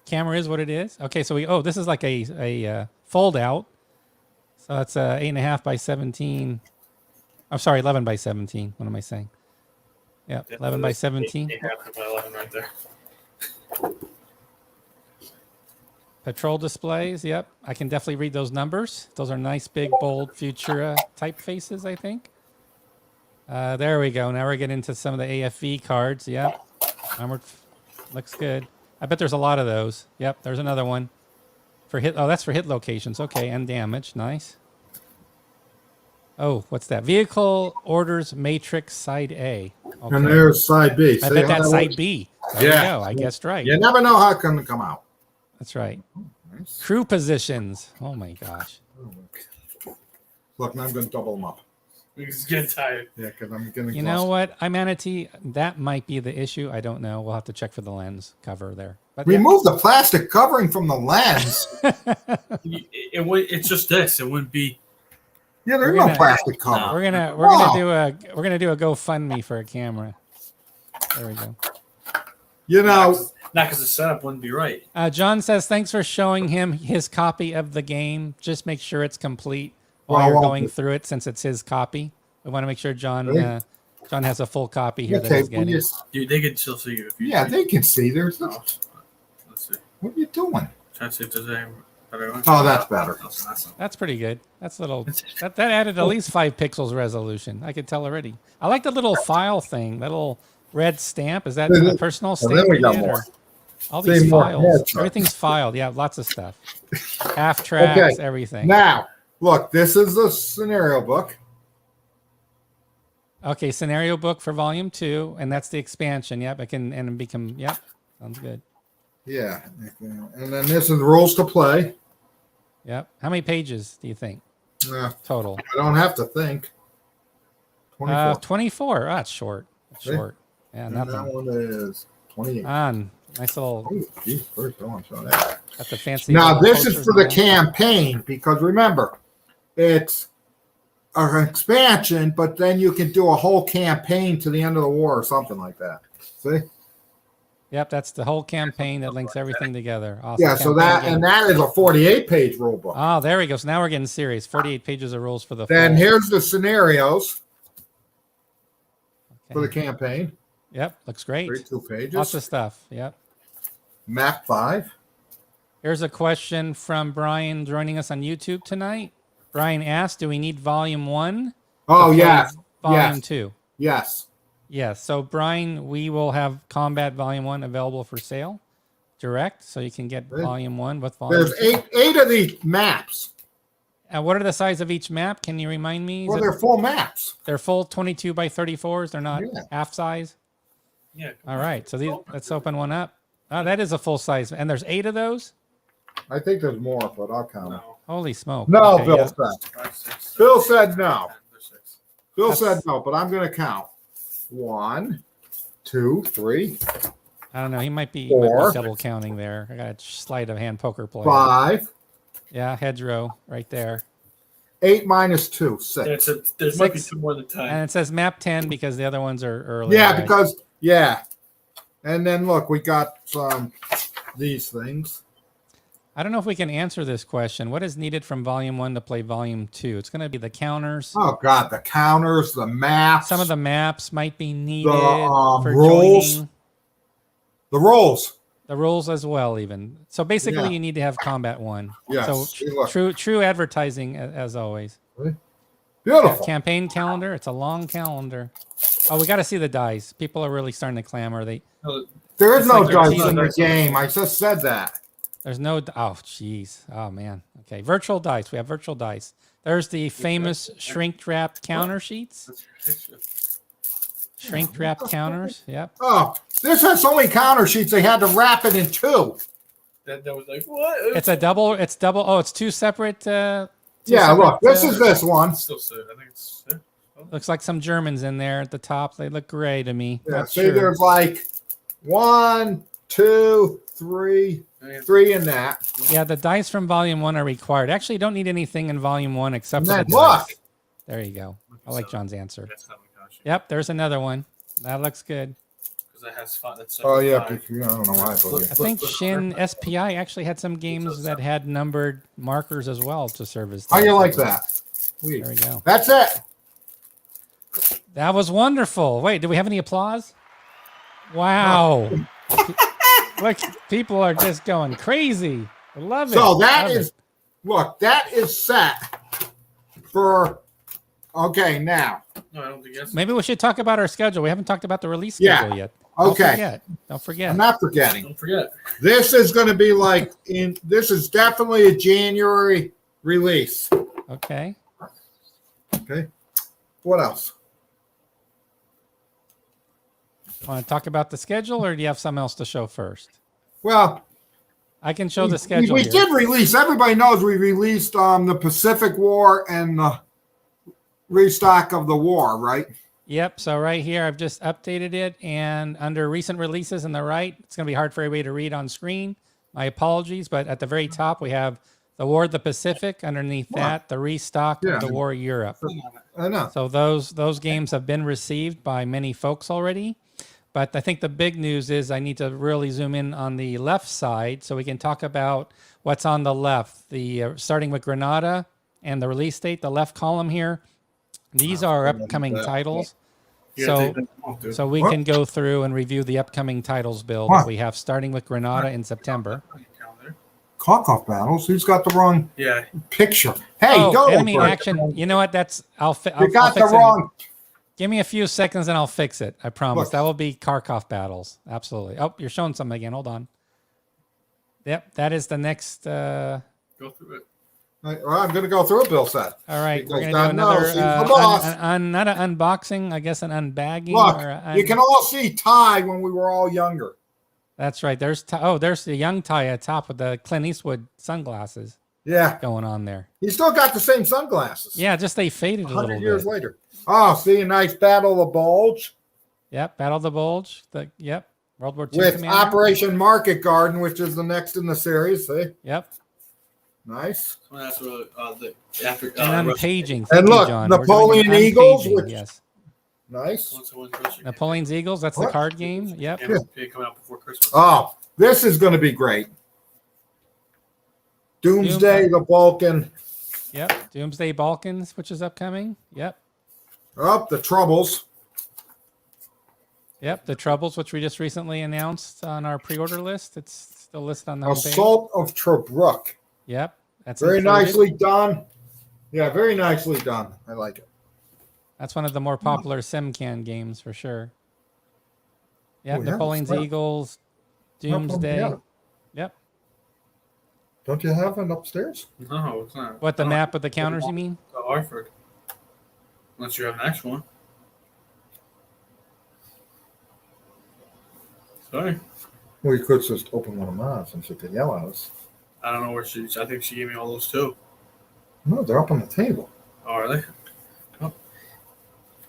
[SPEAKER 1] Camera is what it is. Okay. So this is like a fold out. So that's 8.5 by 17. I'm sorry, 11 by 17. What am I saying? Yeah, 11 by 17.
[SPEAKER 2] 8.5 by 11 right there.
[SPEAKER 1] Patrol displays. Yep. I can definitely read those numbers. Those are nice, big, bold Futura typefaces, I think. There we go. Now we're getting into some of the AFV cards. Yep. Armored looks good. I bet there's a lot of those. Yep. There's another one for hit. Oh, that's for hit locations. Okay. And damage. Nice. Oh, what's that? Vehicle orders matrix side A. Okay.
[SPEAKER 3] And there's side B.
[SPEAKER 1] I
[SPEAKER 3] See
[SPEAKER 1] bet
[SPEAKER 3] how
[SPEAKER 1] that's
[SPEAKER 3] that
[SPEAKER 1] side
[SPEAKER 3] works?
[SPEAKER 1] B. There
[SPEAKER 3] Yeah.
[SPEAKER 1] you go. I guessed right.
[SPEAKER 3] You never know how it's going to come out.
[SPEAKER 1] That's right.
[SPEAKER 3] Nice.
[SPEAKER 1] Crew positions. Oh my gosh.
[SPEAKER 3] Look, now I'm going to double them up.
[SPEAKER 2] He's getting tired.
[SPEAKER 3] Yeah, because I'm getting
[SPEAKER 1] You know what? Manatee, that might be the issue. I don't know. We'll have to check for the lens cover there. But
[SPEAKER 3] Remove the plastic covering from the lens.
[SPEAKER 2] It's just this. It wouldn't be.
[SPEAKER 3] Yeah, there's
[SPEAKER 1] We're
[SPEAKER 3] no
[SPEAKER 1] gonna-
[SPEAKER 3] plastic cover.
[SPEAKER 1] we're gonna do a GoFundMe for a camera. There we go.
[SPEAKER 3] You know,
[SPEAKER 2] Not because the setup wouldn't be right.
[SPEAKER 1] John says thanks for showing him his copy of the game. Just make sure it's complete while
[SPEAKER 3] Well,
[SPEAKER 1] you're
[SPEAKER 3] well,
[SPEAKER 1] going through it, since it's his copy. We want to make sure John
[SPEAKER 3] Really?
[SPEAKER 1] John has a full copy here that
[SPEAKER 3] okay,
[SPEAKER 1] he's getting.
[SPEAKER 2] They can still see you. If you
[SPEAKER 3] yeah, they can see. There's no,
[SPEAKER 2] Let's see.
[SPEAKER 3] what are you doing?
[SPEAKER 2] Try to see if there's any better one.
[SPEAKER 3] Oh, that's better.
[SPEAKER 1] That's pretty good. That's little. That added at least 5 pixels resolution. I could tell already. I like the little file thing. That little red stamp. Is that a personal stamp?
[SPEAKER 3] then we
[SPEAKER 1] you
[SPEAKER 3] got
[SPEAKER 1] did,
[SPEAKER 3] more.
[SPEAKER 1] or- All these
[SPEAKER 3] See more
[SPEAKER 1] files.
[SPEAKER 3] headshots.
[SPEAKER 1] Everything's filed. Yeah, lots of stuff. Half tracks,
[SPEAKER 3] Okay.
[SPEAKER 1] everything.
[SPEAKER 3] Now, look, this is the scenario book.
[SPEAKER 1] Okay, scenario book for volume 2, and that's the expansion. Yep, it can and become. Yep, sounds good.
[SPEAKER 3] Yeah, and then this is rules to play.
[SPEAKER 1] Yep. How many pages do you think total?
[SPEAKER 3] I don't have to think. 24.
[SPEAKER 1] 24. Oh, that's short. That's
[SPEAKER 3] See?
[SPEAKER 1] short. Yeah,
[SPEAKER 3] and that
[SPEAKER 1] nothing.
[SPEAKER 3] one is 28.
[SPEAKER 1] On. Nice little.
[SPEAKER 3] Oh, geez, first I want to show that.
[SPEAKER 1] Got the fancy.
[SPEAKER 3] Now,
[SPEAKER 1] little
[SPEAKER 3] this is
[SPEAKER 1] posters
[SPEAKER 3] for the
[SPEAKER 1] and all.
[SPEAKER 3] campaign because remember, it's an expansion, but then you can do a whole campaign to the end of the war or something like that. See?
[SPEAKER 1] Yep, that's the whole campaign that links everything together. Awesome.
[SPEAKER 3] Yeah, so
[SPEAKER 1] Campaign
[SPEAKER 3] that
[SPEAKER 1] game.
[SPEAKER 3] and that is a 48-page rule book.
[SPEAKER 1] Oh, there we go. So now we're getting serious. 48 pages of rules for the.
[SPEAKER 3] Then
[SPEAKER 1] full.
[SPEAKER 3] here's the scenarios for the
[SPEAKER 1] Okay.
[SPEAKER 3] campaign.
[SPEAKER 1] Yep, looks great.
[SPEAKER 3] 32 pages.
[SPEAKER 1] Lots of stuff. Yep.
[SPEAKER 3] Map 5.
[SPEAKER 1] Here's a question from Brian joining us on YouTube tonight. Brian asked, "Do we need Volume 1?
[SPEAKER 3] Oh,
[SPEAKER 1] to play
[SPEAKER 3] yes.
[SPEAKER 1] Volume
[SPEAKER 3] Yes.
[SPEAKER 1] 2?"
[SPEAKER 3] Yes.
[SPEAKER 1] Yes. So, Brian, we will have Combat Volume 1 available for sale direct, so you can get
[SPEAKER 3] Good.
[SPEAKER 1] Volume 1 with Volume
[SPEAKER 3] There's
[SPEAKER 1] 2.
[SPEAKER 3] eight of these maps.
[SPEAKER 1] And what are the size of each map? Can you remind me? Is
[SPEAKER 3] Well,
[SPEAKER 1] it-
[SPEAKER 3] they're full maps.
[SPEAKER 1] they're full 22 by 34s. They're not
[SPEAKER 3] Yeah.
[SPEAKER 1] half size.
[SPEAKER 2] Yeah.
[SPEAKER 1] All right. So let's open one up. Oh, that is a full size. And there's 8 of those?
[SPEAKER 3] I think there's more, but I'll count it.
[SPEAKER 2] No.
[SPEAKER 1] Holy smoke.
[SPEAKER 3] No,
[SPEAKER 1] Okay,
[SPEAKER 3] Bill
[SPEAKER 1] yeah.
[SPEAKER 3] said.
[SPEAKER 2] 5, 6.
[SPEAKER 3] Bill said no.
[SPEAKER 2] 10, there's 6.
[SPEAKER 3] Bill
[SPEAKER 1] That's-
[SPEAKER 3] said no, but I'm going to count. 1, 2, 3,
[SPEAKER 1] I don't know. He might be
[SPEAKER 3] 4.
[SPEAKER 1] double counting there. I got a sleight of hand poker player.
[SPEAKER 3] 5,
[SPEAKER 1] Yeah, hedgerow right there.
[SPEAKER 3] 8 minus 2, 6.
[SPEAKER 2] There might be
[SPEAKER 1] 6.
[SPEAKER 2] 2 more than 10.
[SPEAKER 1] And it says map 10 because the other ones are earlier.
[SPEAKER 3] Yeah,
[SPEAKER 1] right?
[SPEAKER 3] because, yeah. And then look, we got some these things.
[SPEAKER 1] I don't know if we can answer this question. What is needed from Volume 1 to play Volume 2? It's going to be the counters.
[SPEAKER 3] Oh, God, the counters, the maps.
[SPEAKER 1] Some of the maps might be needed for
[SPEAKER 3] rules.
[SPEAKER 1] joining.
[SPEAKER 3] The rolls.
[SPEAKER 1] The rules as well, even. So basically,
[SPEAKER 3] Yeah.
[SPEAKER 1] you need to have Combat 1.
[SPEAKER 3] Yes.
[SPEAKER 1] So
[SPEAKER 3] See, look.
[SPEAKER 1] true advertising as always.
[SPEAKER 3] Beautiful.
[SPEAKER 1] Campaign calendar. It's a long calendar. Oh, we got to see the dice. People are really starting to clamor.
[SPEAKER 3] There is
[SPEAKER 1] It's
[SPEAKER 3] no
[SPEAKER 1] like they're
[SPEAKER 3] dice
[SPEAKER 1] teasing
[SPEAKER 3] in the
[SPEAKER 2] us.
[SPEAKER 3] game. I just said that.
[SPEAKER 1] There's no. Oh, jeez. Oh, man. Okay. Virtual dice. We have virtual dice. There's the famous shrink wrapped counter sheets. Shrink wrapped counters. Yep.
[SPEAKER 3] Oh, this has so many counter sheets, they had to wrap it in 2.
[SPEAKER 2] That was like, what?
[SPEAKER 1] It's a double. It's double. Oh, it's 2 separate.
[SPEAKER 3] Yeah,
[SPEAKER 1] separate,
[SPEAKER 3] look, this is this one.
[SPEAKER 2] It's still sad. I think it's.
[SPEAKER 1] Looks like some Germans in there at the top. They look gray to me.
[SPEAKER 3] Yeah,
[SPEAKER 1] Not
[SPEAKER 3] see,
[SPEAKER 1] sure.
[SPEAKER 3] there's like 1, 2, 3, 3 in that.
[SPEAKER 1] Yeah, the dice from Volume 1 are required. Actually, you don't need anything in Volume 1 except
[SPEAKER 3] And
[SPEAKER 1] for the
[SPEAKER 3] then look.
[SPEAKER 1] dice. There you go. I like John's answer.
[SPEAKER 2] That's not my gosh.
[SPEAKER 1] Yep, there's another one. That looks good.
[SPEAKER 2] Because that has 5. That's
[SPEAKER 3] Oh, yeah,
[SPEAKER 2] 5.
[SPEAKER 3] because I don't know why. But
[SPEAKER 1] I think Shin SPI actually had some games that had numbered markers as well to serve as.
[SPEAKER 3] How you
[SPEAKER 1] dice.
[SPEAKER 3] like that?
[SPEAKER 1] There we go.
[SPEAKER 3] That's it.
[SPEAKER 1] That was wonderful. Wait, do we have any applause? Wow. Look, people are just going crazy. I love it.
[SPEAKER 3] So that
[SPEAKER 1] Love
[SPEAKER 3] is,
[SPEAKER 1] it.
[SPEAKER 3] look, that is set for, okay, now.
[SPEAKER 2] No, I don't think that's.
[SPEAKER 1] Maybe we should talk about our schedule. We haven't talked about the release
[SPEAKER 3] Yeah.
[SPEAKER 1] schedule yet.
[SPEAKER 3] Okay.
[SPEAKER 1] Don't forget.
[SPEAKER 3] I'm not forgetting.
[SPEAKER 2] Don't forget.
[SPEAKER 3] This is going to be like, this is definitely a January release.
[SPEAKER 1] Okay.
[SPEAKER 3] Okay. What else?
[SPEAKER 1] Want to talk about the schedule, or do you have something else to show first?
[SPEAKER 3] Well,
[SPEAKER 1] I can show the schedule
[SPEAKER 3] we
[SPEAKER 1] here.
[SPEAKER 3] did release, everybody knows we released the Pacific War and the restock of the war, right?
[SPEAKER 1] Yep. So right here, I've just updated it, and under recent releases on the right, it's going to be hard for everybody to read on screen. My apologies, but at the very top, we have the War of the Pacific. Underneath that, the restock of the War of Europe.
[SPEAKER 3] I know.
[SPEAKER 1] So those games have been received by many folks already. But I think the big news is I need to really zoom in on the left side so we can talk about what's on the left. The starting with Granada and the release date, the left column here. These are upcoming titles. So we can go through and review the upcoming titles, Bill, that we have starting with Granada in September.
[SPEAKER 3] Cock-off battles. Who's got the wrong picture? Hey, go
[SPEAKER 1] enemy action. You know what?
[SPEAKER 3] You got the wrong.
[SPEAKER 1] Give me a few seconds and I'll fix it. I promise. That will be Kharkov battles. Absolutely. Oh, you're showing something again. Hold on. Yep, that is the next.
[SPEAKER 2] Go through it.
[SPEAKER 3] Well, I'm going to go through it, Bill said.
[SPEAKER 1] All right, we're going to do another, not an unboxing, I guess an unbagging.
[SPEAKER 3] Look, you can all see Ty when we were all younger.
[SPEAKER 1] That's right. There's the young Ty at top with the Clint Eastwood sunglasses.
[SPEAKER 3] Yeah.
[SPEAKER 1] Going on there.
[SPEAKER 3] He still got the same sunglasses.
[SPEAKER 1] Yeah, just they faded a little bit.
[SPEAKER 3] 100 years later. Oh, see a nice Battle of the Bulge.
[SPEAKER 1] Yep, Battle of the Bulge. World War II
[SPEAKER 3] with
[SPEAKER 1] Commander.
[SPEAKER 3] Operation Market Garden, which is the next in the series. See?
[SPEAKER 1] Yep.
[SPEAKER 3] Nice.
[SPEAKER 2] So that's after
[SPEAKER 1] and unpaging.
[SPEAKER 3] And look,
[SPEAKER 1] John.
[SPEAKER 3] Napoleon Eagles. Which,
[SPEAKER 1] yes.
[SPEAKER 3] Nice.
[SPEAKER 1] Napoleon's Eagles. That's the card game. Yep.
[SPEAKER 2] Yeah. Coming out before Christmas.
[SPEAKER 3] Oh, this is going to be great. Doomsday, the Balkan.
[SPEAKER 1] Yep. Doomsday Balkans, which is upcoming. Yep.
[SPEAKER 3] Oh, the Troubles.
[SPEAKER 1] Yep, the Troubles, which we just recently announced on our pre-order list. It's still listed on the homepage.
[SPEAKER 3] Assault of Tobruk.
[SPEAKER 1] Yep, that's
[SPEAKER 3] very
[SPEAKER 1] included.
[SPEAKER 3] nicely done. Yeah, very nicely done. I like it.
[SPEAKER 1] That's one of the more popular SimCan games for sure. Yep, Napoleon's Eagles, Doomsday. Yep.
[SPEAKER 3] Don't you have it upstairs?
[SPEAKER 2] No, it's not.
[SPEAKER 1] What, the map with the counters, you mean?
[SPEAKER 2] Arford. Unless you have an actual one. Sorry.
[SPEAKER 3] Well, you could just open one of mine since you could yell at us.
[SPEAKER 2] I don't know where I think she gave me all those too.
[SPEAKER 3] No, they're up on the table.
[SPEAKER 2] Oh, are they? Oh.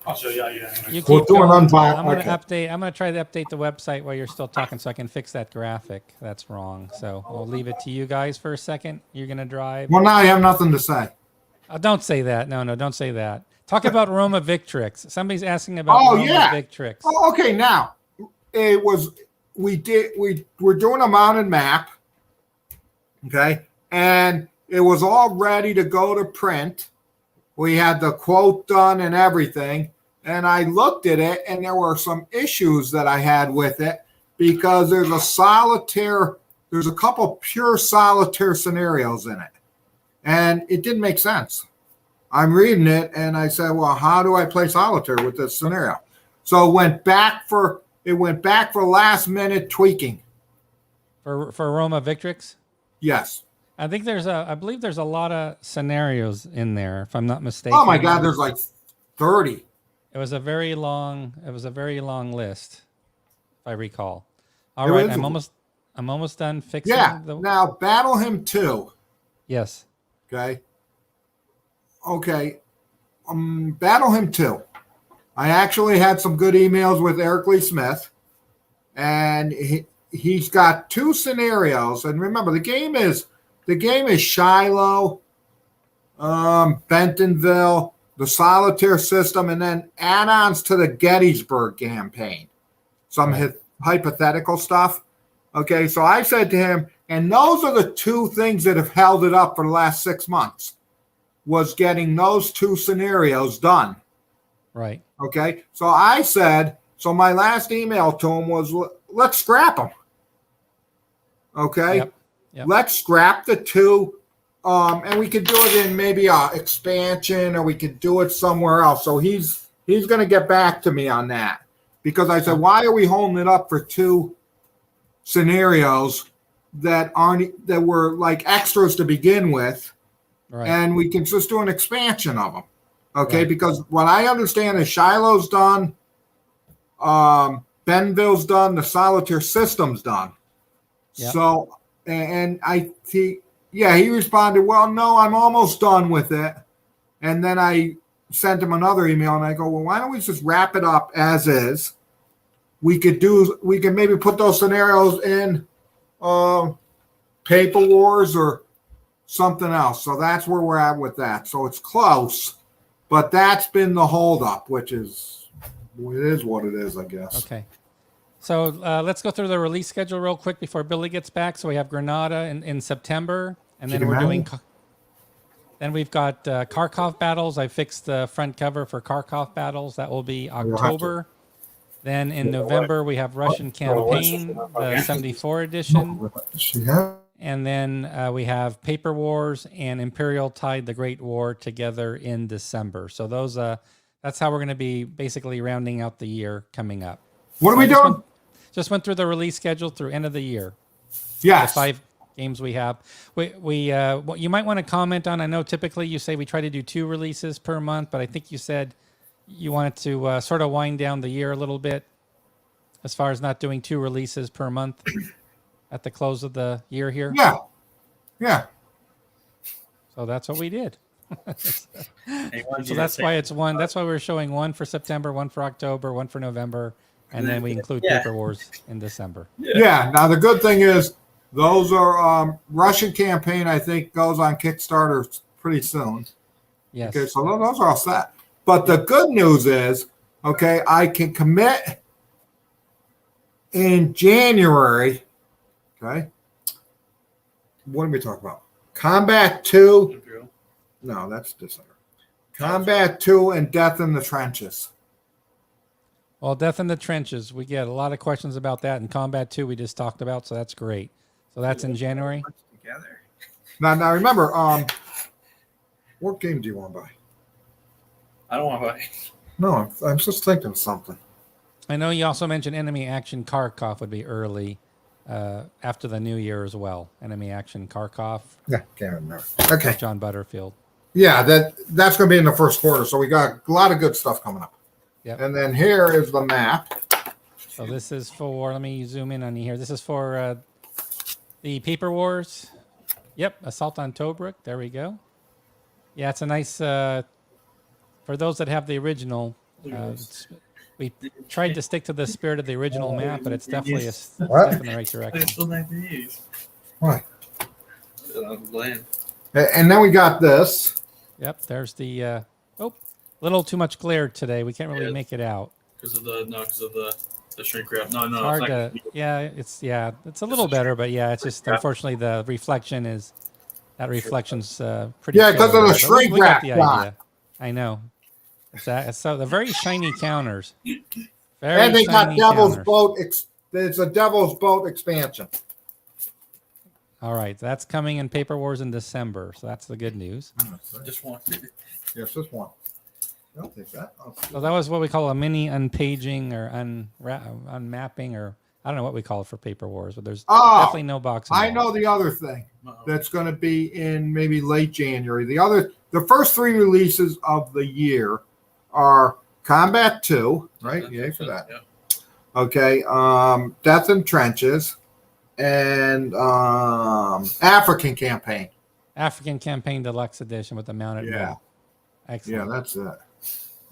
[SPEAKER 2] I'll show you how you
[SPEAKER 1] We'll do an
[SPEAKER 3] unbox.
[SPEAKER 1] I'm going to update. I'm going to try to update the website while you're still talking so I can fix that graphic. That's wrong. So I'll leave it to you guys for a second. You're going to drive.
[SPEAKER 3] Well, now I have nothing to say.
[SPEAKER 1] Don't say that. No, don't say that. Talk about Roma Victrix. Somebody's asking about Roma Victrix.
[SPEAKER 3] Oh, okay. Now, we're doing a mounted map. Okay. And it was all ready to go to print. We had the quote done and everything. And I looked at it and there were some issues that I had with it because there's a couple pure solitaire scenarios in it. And it didn't make sense. I'm reading it and I said, well, how do I play solitaire with this scenario? So it went back for last minute tweaking.
[SPEAKER 1] For Roma Victrix?
[SPEAKER 3] Yes.
[SPEAKER 1] I believe there's a lot of scenarios in there, if I'm not mistaken.
[SPEAKER 3] Oh my God, there's like 30.
[SPEAKER 1] It was a very long list, if I recall. All right, I'm almost done fixing.
[SPEAKER 3] Yeah. Now Battle Hymn 2.
[SPEAKER 1] Yes.
[SPEAKER 3] Okay. Battle Hymn 2. I actually had some good emails with Eric Lee Smith, and he's got two scenarios. And remember, the game is Shiloh, Bentonville, the solitaire system, and then add-ons to the Gettysburg campaign. Some hypothetical stuff. Okay, so I said to him, and those are the two things that have held it up for the last 6 months, was getting those two scenarios done.
[SPEAKER 1] Right.
[SPEAKER 3] Okay, so I said, so my last email to him was, let's scrap them. Okay?
[SPEAKER 1] Yep.
[SPEAKER 3] let's scrap the 2. And we could do it in maybe a expansion, or we could do it somewhere else. So he's going to get back to me on that, because I said, why are we holding it up for 2 scenarios that were like extras to begin with,
[SPEAKER 1] Right.
[SPEAKER 3] and we can just do an expansion of them. Okay,
[SPEAKER 1] Right.
[SPEAKER 3] because what I understand is Shiloh's done, Benville's done, the solitaire system's done.
[SPEAKER 1] Yep.
[SPEAKER 3] So, and he responded, well, no, I'm almost done with it. And then I sent him another email, and I go, well, why don't we just wrap it up as is? We can maybe put those scenarios in Paper Wars or something else. So that's where we're at with that. So it's close, but that's been the holdup, which is what it is, I guess.
[SPEAKER 1] Okay. So let's go through the release schedule real quick before Billy gets back. So we have Granada in September, and then we're doing. Then we've got Kharkov battles. I fixed the front cover for Kharkov battles. That will be October. Then in November we have Russian Campaign, the 74 edition. And then we have Paper Wars and Imperial Tide: The Great War together in December. So those that's how we're going to be basically rounding out the year coming up.
[SPEAKER 3] What are we doing?
[SPEAKER 1] Just went through the release schedule through end of the year.
[SPEAKER 3] Yes.
[SPEAKER 1] The 5 games we have. What you might want to comment on, I know typically you say we try to do 2 releases per month, but I think you said you wanted to sort of wind down the year a little bit as far as not doing 2 releases per month at the close of the year here.
[SPEAKER 3] Yeah.
[SPEAKER 1] So that's what we did. So that's why it's 1. That's why we're showing 1 for September, 1 for October, 1 for November, and then we include Paper Wars in December.
[SPEAKER 3] Yeah. Now the good thing is those are Russian Campaign. I think goes on Kickstarter pretty soon.
[SPEAKER 1] Yes.
[SPEAKER 3] Okay, so those are all set. But the good news is, okay, I can commit in January. Okay. What are we talking about? Combat 2. No, that's December. Combat 2 and Death in the Trenches.
[SPEAKER 1] Well, Death in the Trenches, we get a lot of questions about that. And Combat 2 we just talked about, so that's great. So that's in January.
[SPEAKER 2] Together.
[SPEAKER 3] Now remember, what game do you want to buy?
[SPEAKER 2] I don't want to buy.
[SPEAKER 3] No, I'm just thinking of something.
[SPEAKER 1] I know you also mentioned Enemy Action Kharkov would be early after the new year as well. Enemy Action Kharkov.
[SPEAKER 3] Yeah, can't remember. Okay.
[SPEAKER 1] John Butterfield.
[SPEAKER 3] Yeah, that's going to be in the first quarter. So we got a lot of good stuff coming up.
[SPEAKER 1] Yep.
[SPEAKER 3] And then here is the map.
[SPEAKER 1] So this is for, let me zoom in on you here. This is for the Paper Wars. Yep, Assault on Tobruk. There we go. Yeah, it's a nice, for those that have the original, we tried to stick to the spirit of the original map, but it's definitely a step in the right direction.
[SPEAKER 3] Why?
[SPEAKER 2] Bland.
[SPEAKER 3] And then we got this.
[SPEAKER 1] Yep, there's the, little too much glare today. We can't really make it out.
[SPEAKER 2] Because of the shrink wrap. No,
[SPEAKER 1] It's hard to, it's a little better, but it's just unfortunately the reflection's pretty.
[SPEAKER 3] Yeah, because of the shrink
[SPEAKER 1] we got
[SPEAKER 3] wrap.
[SPEAKER 1] the idea. I know. So the very shiny counters.
[SPEAKER 3] And they got Devil's Boat. It's a Devil's Boat expansion.
[SPEAKER 1] All right, that's coming in Paper Wars in December, so that's the good news.
[SPEAKER 2] Just one.
[SPEAKER 3] Yes, just one. I'll take that.
[SPEAKER 1] So that was what we call a mini unpaging or unmapping, or I don't know what we call it for Paper Wars, but there's definitely no box.
[SPEAKER 3] I know the other thing that's going to be in maybe late January. The first 3 releases of the year are Combat 2, right? Yay for that.
[SPEAKER 2] Yeah.
[SPEAKER 3] Okay, Death in Trenches, and African Campaign.
[SPEAKER 1] African Campaign Deluxe Edition with the mounted wall. Excellent.
[SPEAKER 3] Yeah, that's it.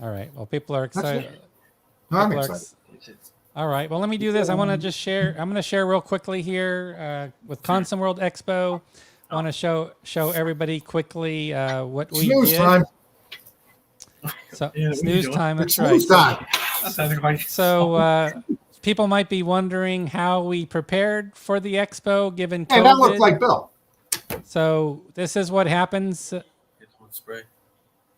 [SPEAKER 1] All right. Well, people are excited.
[SPEAKER 3] No, I'm excited.
[SPEAKER 1] All right. Well, let me do this. I want to just share. I'm going to share real quickly here with Consum World Expo. I want to show everybody quickly what we did.
[SPEAKER 3] Time.
[SPEAKER 1] So it's news time. That's
[SPEAKER 3] News
[SPEAKER 1] right.
[SPEAKER 3] time.
[SPEAKER 1] So people might be wondering how we prepared for the expo given COVID.
[SPEAKER 3] Hey, that looks like Bill.
[SPEAKER 1] So this is what happens.
[SPEAKER 2] It's one spray.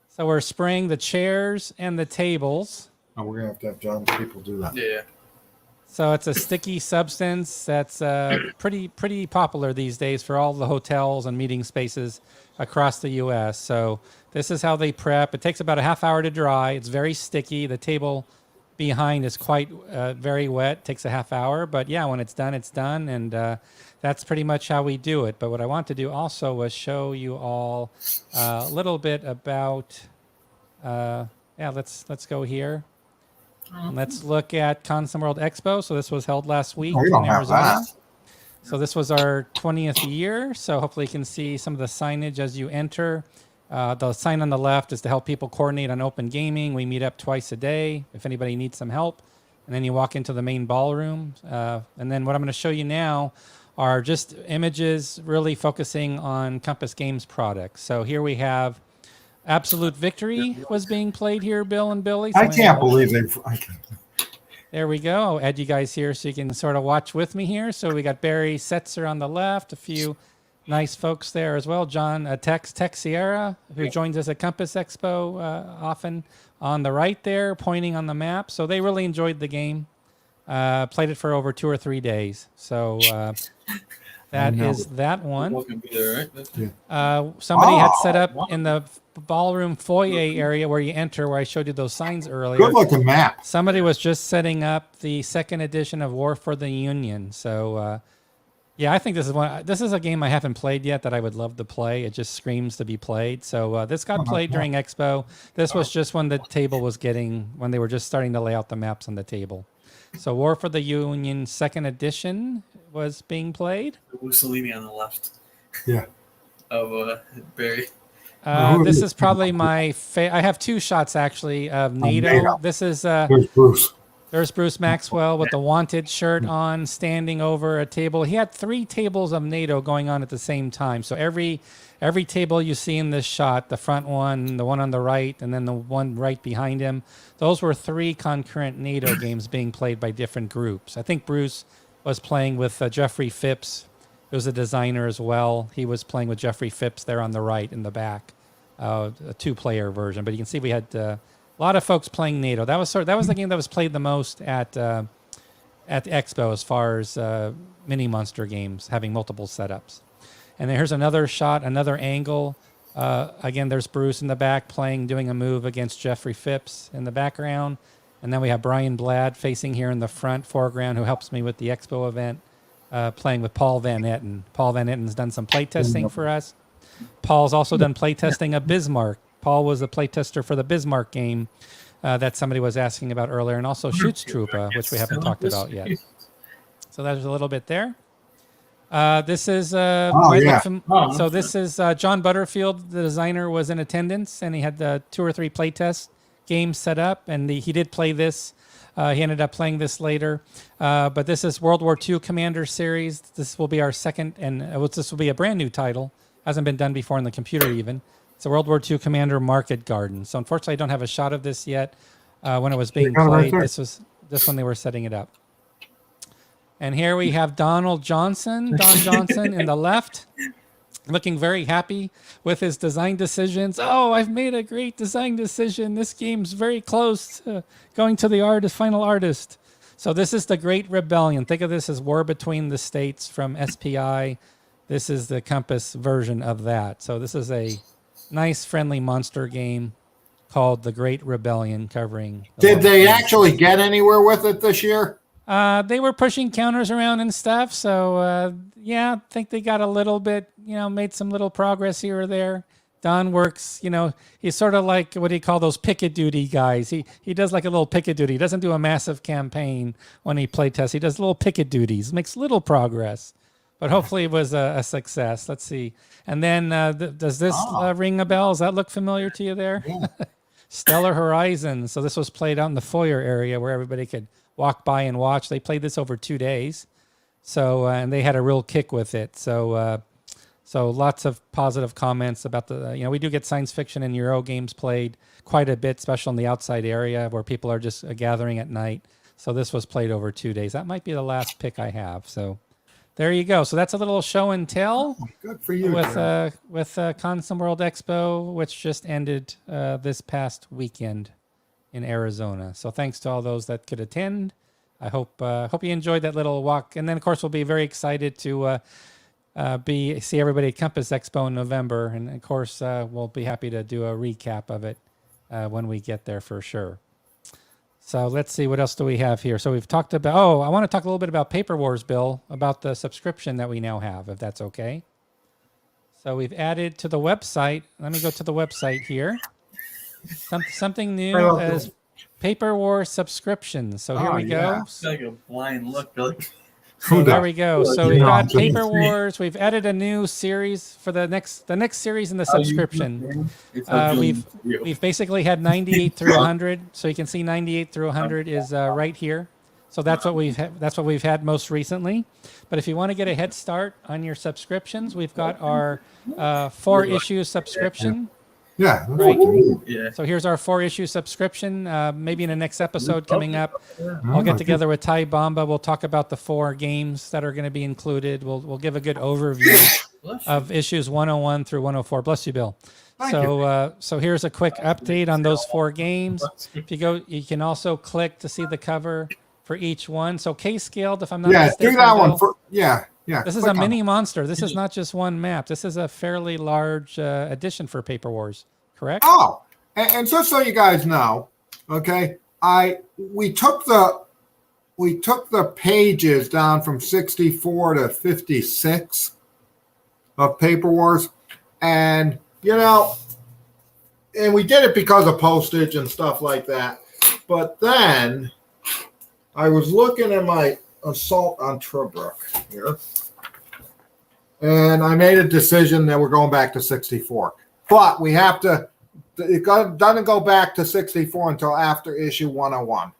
[SPEAKER 1] So we're spraying the chairs and the tables.
[SPEAKER 3] Oh, we're gonna have John's people do that.
[SPEAKER 2] Yeah.
[SPEAKER 1] So it's a sticky substance that's pretty popular these days for all the hotels and meeting spaces across the U.S. So this is how they prep. It takes about a half hour to dry. It's very sticky. The table behind is quite very wet. Takes a half hour, but yeah, when it's done, it's done, and that's pretty much how we do it. But what I want to do also was show you all a little bit about. Yeah, let's go here. And let's look at Console World Expo. So this was held last week
[SPEAKER 3] We don't
[SPEAKER 1] in
[SPEAKER 3] have
[SPEAKER 1] Arizona.
[SPEAKER 3] that.
[SPEAKER 1] So this was our 20th year. So hopefully you can see some of the signage as you enter. The sign on the left is to help people coordinate on open gaming. We meet up twice a day if anybody needs some help. And then you walk into the main ballroom. And then what I'm going to show you now are just images really focusing on Compass Games products. So here we have Absolute Victory was being played here, Bill and Billy. So
[SPEAKER 3] I can't believe they've.
[SPEAKER 1] there we go. I'll add you guys here so you can sort of watch with me here. So we got Barry Setzer on the left, a few nice folks there as well. John Tex Sierra, who joins us at Compass Expo often, on the right there, pointing on the map. So they really enjoyed the game. Played it for over 2 or 3 days. So that is that one. Somebody had set up in the ballroom foyer area where you enter, where I showed you those signs earlier.
[SPEAKER 3] Good looking map.
[SPEAKER 1] Somebody was just setting up the second edition of War for the Union. So yeah, I think this is a game I haven't played yet that I would love to play. It just screams to be played. So this got played during Expo. This was just when the table was when they were just starting to lay out the maps on the table. So War for the Union second edition was being played.
[SPEAKER 2] Mussolini on the left.
[SPEAKER 3] Yeah.
[SPEAKER 2] Of Barry.
[SPEAKER 1] This is probably my I have 2 shots actually of NATO.
[SPEAKER 3] NATO.
[SPEAKER 1] This is
[SPEAKER 3] There's Bruce.
[SPEAKER 1] there's Bruce Maxwell with the Wanted shirt on, standing over a table. He had 3 tables of NATO going on at the same time. So every table you see in this shot, the front one, the one on the right, and then the one right behind him, those were 3 concurrent NATO games being played by different groups. I think Bruce was playing with Jeffrey Phipps, who was a designer as well. He was playing with Jeffrey Phipps there on the right in the back, a 2-player version. But you can see we had a lot of folks playing NATO. That was the game that was played the most at the Expo as far as mini monster games having multiple setups. And then here's another shot, another angle. Again, there's Bruce in the back doing a move against Jeffrey Phipps in the background. And then we have Brian Bladd facing here in the front foreground, who helps me with the Expo event, playing with Paul Van Etten. Paul Van Etten's done some playtesting for us. Paul's also done playtesting of Bismarck. Paul was a playtester for the Bismarck game that somebody was asking about earlier, and also Shoots Troopa, which we haven't talked about yet. So there's a little bit there. This is so this is John Butterfield, the designer, was in attendance, and he had 2 or 3 playtest games set up, and he did play this. He ended up playing this later, but this is World War II Commander Series. This will be our second, and this will be a brand new title. Hasn't been done before on the computer even. It's a World War II Commander Market Garden. So unfortunately, I don't have a shot of this yet. When it was being played, this was when they were setting it up. And here we have Don Johnson in the left, looking very happy with his design decisions. Oh, I've made a great design decision. This game's very close to going to the final artist. So this is the Great Rebellion. Think of this as War Between the States from SPI. This is the Compass version of that. So this is a nice, friendly monster game called The Great Rebellion, covering...
[SPEAKER 3] Did they actually get anywhere with it this year?
[SPEAKER 1] They were pushing counters around and stuff, so yeah, I think they got a little bit, made some little progress here or there. Don works, he's sort of like, what do you call those picket duty guys? He does like a little picket duty. He doesn't do a massive campaign when he play tests. He does little picket duties, makes little progress. But hopefully it was a success. Let's see. And then does this ring a bell? Does that look familiar to you there? Yeah. Stellar Horizon. So this was played out in the foyer area where everybody could walk by and watch. They played this over 2 days. So and they had a real kick with it. So so lots of positive comments about we do get science fiction and Euro games played quite a bit, especially in the outside area where people are just gathering at night. So this was played over 2 days. That might be the last pick I have. So there you go. So that's a little show and tell.
[SPEAKER 3] Good for you.
[SPEAKER 1] With Console World Expo, which just ended this past weekend in Arizona. So thanks to all those that could attend. I hope you enjoyed that little walk. And then, of course, we'll be very excited to see everybody at Compass Expo in November. And, of course, we'll be happy to do a recap of it when we get there for sure. So let's see, what else do we have here? So we've talked about, I want to talk a little bit about Paper Wars, Bill, about the subscription that we now have, if that's okay. So we've added to the website. Let me go to the website here. Something new as Paper Wars subscriptions. So here we go.
[SPEAKER 2] It's like a blind look, Billy.
[SPEAKER 1] So there we go. So we've got Paper Wars. We've added a new series for the next series in the subscription. We've basically had 98 through 100. So you can see 98 through 100 is right here. So that's what we've had most recently. But if you want to get a head start on your subscriptions, we've got our 4-issue subscription.
[SPEAKER 3] Yeah.
[SPEAKER 1] Right.
[SPEAKER 2] Yeah.
[SPEAKER 1] So here's our 4-issue subscription. Maybe in the next episode coming up, I'll get together with Ty Bomba. We'll talk about the 4 games that are going to be included. We'll give a good overview of issues 101 through 104. Bless you, Bill. So here's a quick update on those 4 games. If you go, you can also click to see the cover for each one. So K-scaled, if I'm not mistaken.
[SPEAKER 3] Do that
[SPEAKER 1] Bill,
[SPEAKER 3] one. Yeah.
[SPEAKER 1] This is a mini monster. This is not just one map. This is a fairly large addition for Paper Wars, correct?
[SPEAKER 3] Oh, and just so you guys know, okay, we took the pages down from 64 to 56 of Paper Wars, and and we did it because of postage and stuff like that. But then I was looking at my Assault on Tobruk here, and I made a decision that we're going back to 64. But we have to. It doesn't go back to 64 until after issue 101.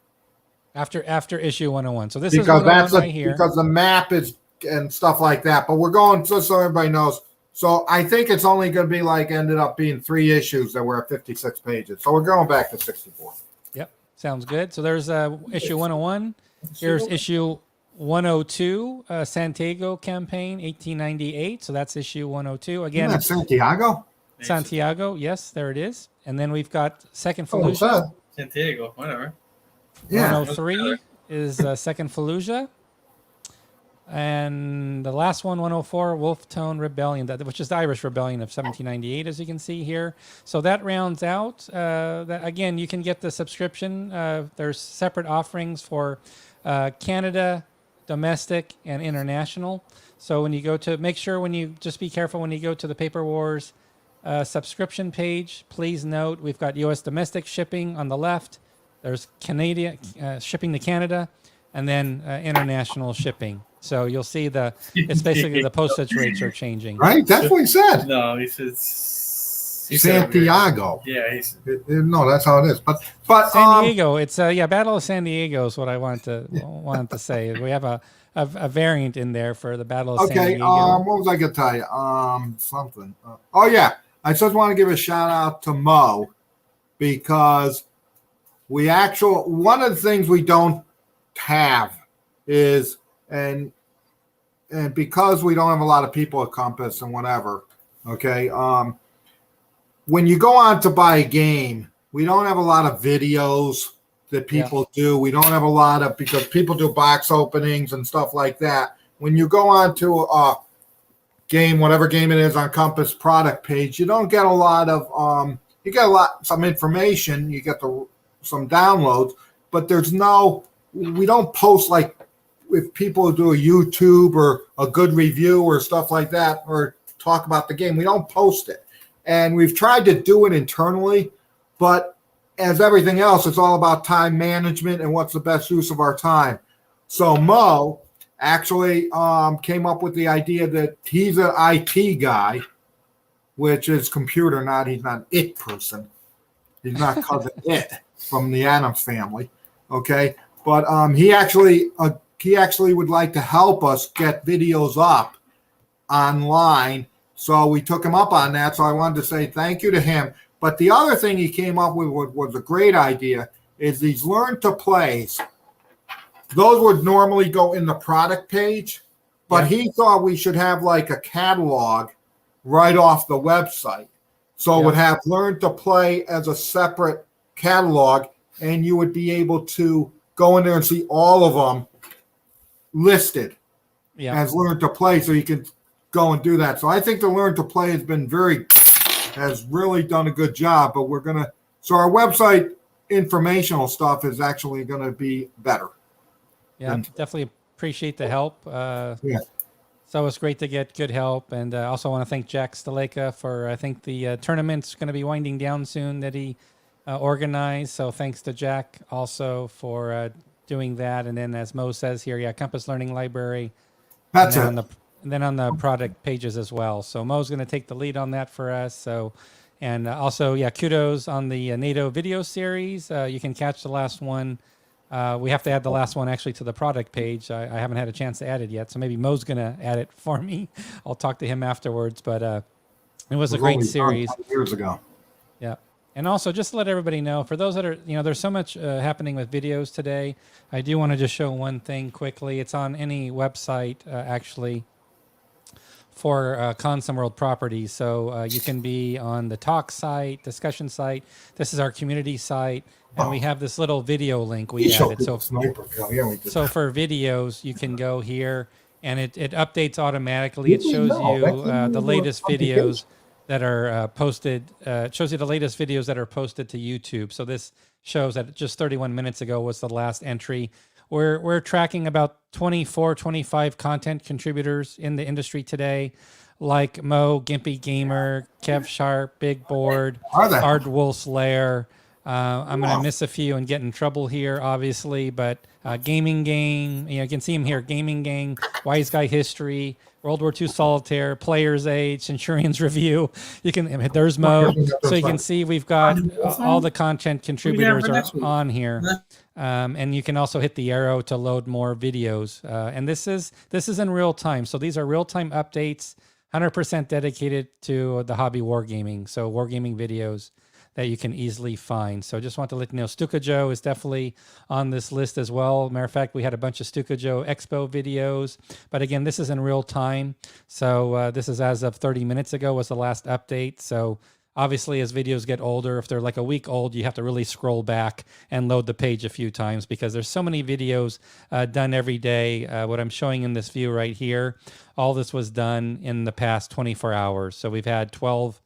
[SPEAKER 1] After issue 101. So this
[SPEAKER 3] because
[SPEAKER 1] is 101
[SPEAKER 3] that's
[SPEAKER 1] right here.
[SPEAKER 3] Because the map is and stuff like that. But we're going just so everybody knows. So I think it's only going to be ended up being 3 issues that were at 56 pages. So we're going back to 64.
[SPEAKER 1] Yep, sounds good. So there's issue 101. Here's issue 102, Santiago campaign, 1898. So that's issue 102. Again,
[SPEAKER 3] Isn't that Santiago?
[SPEAKER 1] Santiago, yes, there it is. And then we've got Second Fallujah.
[SPEAKER 2] Santiago, whatever.
[SPEAKER 3] Yeah.
[SPEAKER 1] 103 is Second Fallujah. And the last one, 104, Wolf Tone Rebellion, which is the Irish Rebellion of 1798, as you can see here. So that rounds out. That, again, you can get the subscription. There's separate offerings for Canada, domestic, and international. So when you go to, just be careful when you go to the Paper Wars subscription page. Please note we've got U.S. domestic shipping on the left. There's Canadian shipping to Canada, and then international shipping. So you'll see it's basically the postage rates are changing.
[SPEAKER 3] Right? That's what he said.
[SPEAKER 2] No, he said
[SPEAKER 3] Santiago.
[SPEAKER 2] Yeah,
[SPEAKER 3] no, that's how it is. But
[SPEAKER 1] San Diego. It's Battle of San Diego is what I wanted to say. We have a variant in there for the Battle of San Diego.
[SPEAKER 3] What was I going to tell you? Something. I just want to give a shout out to Mo because one of the things we don't have is and because we don't have a lot of people at Compass and whatever, okay, when you go on to buy a game, we don't have a lot of videos that people do. We don't have a lot of, because people do box openings and stuff like that. When you go on to a game, whatever game it is on Compass product page, you don't get a lot of, you get some information, you get some downloads, but we don't post like if people do a YouTube or a good review or stuff like that, or talk about the game, we don't post it. And we've tried to do it internally, but as everything else, it's all about time management and what's the best use of our time. So Mo actually came up with the idea that he's an IT guy, which is computer, he's not an IT person. He's not cousin It from the Addams family. Okay. But he actually would like to help us get videos up online. So we took him up on that. So I wanted to say thank you to him. But the other thing he came up with was a great idea, is these learn to plays. Those would normally go in the product page, but he thought we should have like a catalog right off the website. So it would have learn to play as a separate catalog, and you would be able to go in there and see all of them listed
[SPEAKER 1] Yeah.
[SPEAKER 3] as learn to play, so you can go and do that. So I think the learn to play has really done a good job, but so our website informational stuff is actually going to be better.
[SPEAKER 1] Yeah, definitely appreciate the help.
[SPEAKER 3] Yeah.
[SPEAKER 1] So it's great to get good help. And I also want to thank Jack Staleka for, I think the tournament's going to be winding down soon that he organized. So thanks to Jack also for doing that. And then as Mo says here, yeah, Compass Learning Library.
[SPEAKER 3] That's it.
[SPEAKER 1] And then on the product pages as well. So Mo's going to take the lead on that for us. So, and also, yeah, kudos on the NATO video series. You can catch the last one. We have to add the last one actually to the product page. I haven't had a chance to add it yet. So maybe Mo's going to add it for me. I'll talk to him afterwards. But it was a great series.
[SPEAKER 3] Years ago.
[SPEAKER 1] Yeah. And also, just to let everybody know, for those that are, there's so much happening with videos today. I do want to just show one thing quickly. It's on any website, actually, for Consum World properties. So you can be on the talk site, discussion site. This is our community site. And we have this little video link we added. So for videos, you can go here, and it updates automatically. It shows you the latest videos that are posted. It shows you the latest videos that are posted to YouTube. So this shows that just 31 minutes ago was the last entry. We're tracking about 24, 25 content contributors in the industry today, like Mo, Gimpy Gamer, Kev Sharp, Big Board, Ard Wolf's Lair. I'm going to miss a few and get in trouble here, obviously, but Gaming Gang, you can see him here, Gaming Gang, Wise Guy History, World War II Solitaire, Player's Age, Centurion's Review. There's Mo. So you can see we've got all the content contributors are on here. And you can also hit the arrow to load more videos. And this is in real time. So these are real-time updates, 100% dedicated to the hobby wargaming. So wargaming videos that you can easily find. So just want to let you know, Stukajo is definitely on this list as well. Matter of fact, we had a bunch of Stukajo Expo videos, but again, this is in real time. So this is as of 30 minutes ago was the last update. So obviously as videos get older, if they're like a week old, you have to really scroll back and load the page a few times because there's so many videos done every day. What I'm showing in this view right here, all this was done in the past 24 hours. So we've had 12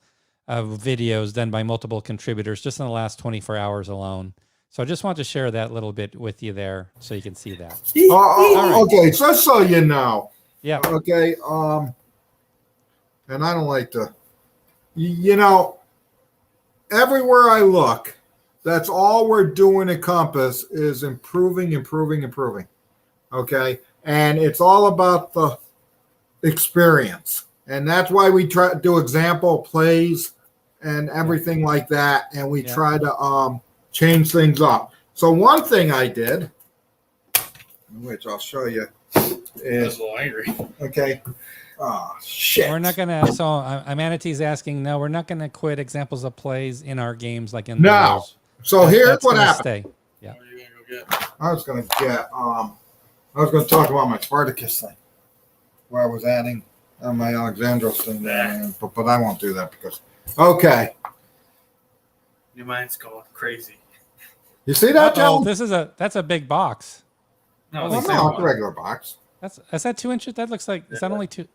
[SPEAKER 1] videos done by multiple contributors just in the last 24 hours alone. So I just want to share that little bit with you there so you can see that.
[SPEAKER 3] Okay, just so you know.
[SPEAKER 1] Yeah.
[SPEAKER 3] Okay. And I don't like to, everywhere I look, that's all we're doing at Compass is improving. Okay. And it's all about the experience. And that's why we try to do example plays and everything like that. And we try to change things up. So one thing I did, which I'll show you, is
[SPEAKER 2] a little angry.
[SPEAKER 3] Okay. Oh, shit.
[SPEAKER 1] We're not going to, so Manatee's asking, no, we're not going to quit examples of plays in our games like in the rules.
[SPEAKER 3] So here's what happened.
[SPEAKER 1] Stay. Yeah.
[SPEAKER 2] What are you going to go get?
[SPEAKER 3] I was going to talk about my Spartacus thing, where I was adding my Alexandros thing there, but I won't do that because, okay.
[SPEAKER 2] Your mind's going crazy.
[SPEAKER 3] You see that, Joe?
[SPEAKER 1] That's a big box.
[SPEAKER 2] No,
[SPEAKER 3] it's a regular box.
[SPEAKER 1] Is that 2 inches? That looks like, is that only 2?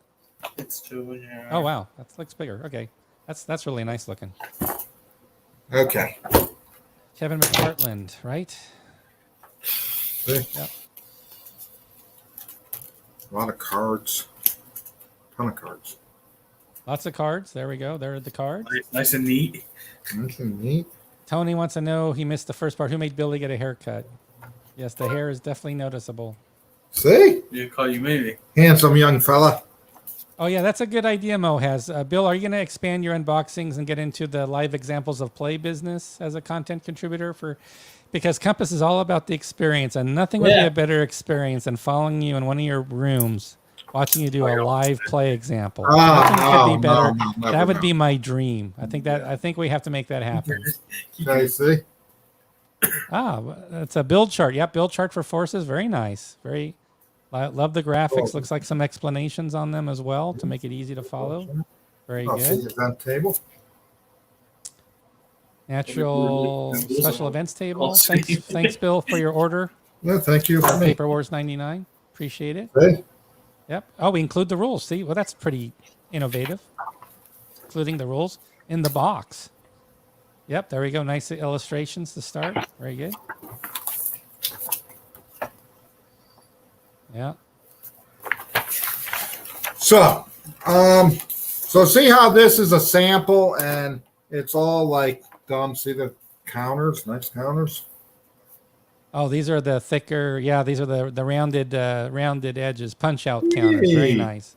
[SPEAKER 2] It's 2 in here.
[SPEAKER 1] Oh, wow. That looks bigger. Okay. That's really nice looking.
[SPEAKER 3] Okay.
[SPEAKER 1] Kevin McPartland, right?
[SPEAKER 3] See?
[SPEAKER 1] Yep.
[SPEAKER 3] A lot of cards. Ton of cards.
[SPEAKER 1] Lots of cards. There we go. There are the cards.
[SPEAKER 2] Nice and neat.
[SPEAKER 3] Nice and neat.
[SPEAKER 1] Tony wants to know, he missed the first part. Who made Billy get a haircut? Yes, the hair is definitely noticeable.
[SPEAKER 3] See?
[SPEAKER 2] You call you maybe.
[SPEAKER 3] Handsome young fella.
[SPEAKER 1] Oh, yeah, that's a good idea Mo has. Bill, are you going to expand your unboxings and get into the live examples of play business as a content contributor? Because Compass is all about the experience, and nothing would be a better experience than following you in one of your rooms, watching you do a live play example. Nothing could be better. That would be my dream. I think we have to make that happen.
[SPEAKER 3] Okay, see?
[SPEAKER 1] It's a build chart. Yep, build chart for forces. Very nice. Love the graphics. Looks like some explanations on them as well to make it easy to follow. Very good.
[SPEAKER 3] See that table.
[SPEAKER 1] Natural special events table. Thanks, Bill, for your order.
[SPEAKER 3] Yeah, thank you.
[SPEAKER 1] For Paper Wars 99. Appreciate it.
[SPEAKER 3] Hey,
[SPEAKER 1] Yep. Oh, we include the rules. See, well, that's pretty innovative. Including the rules in the box. Yep, there we go. Nice illustrations to start. Very good. Yeah.
[SPEAKER 3] So, so see how this is a sample and it's all like done. See the counters, nice counters.
[SPEAKER 1] Oh, these are the thicker. Yeah, these are the rounded edges, punch out counters. Very nice.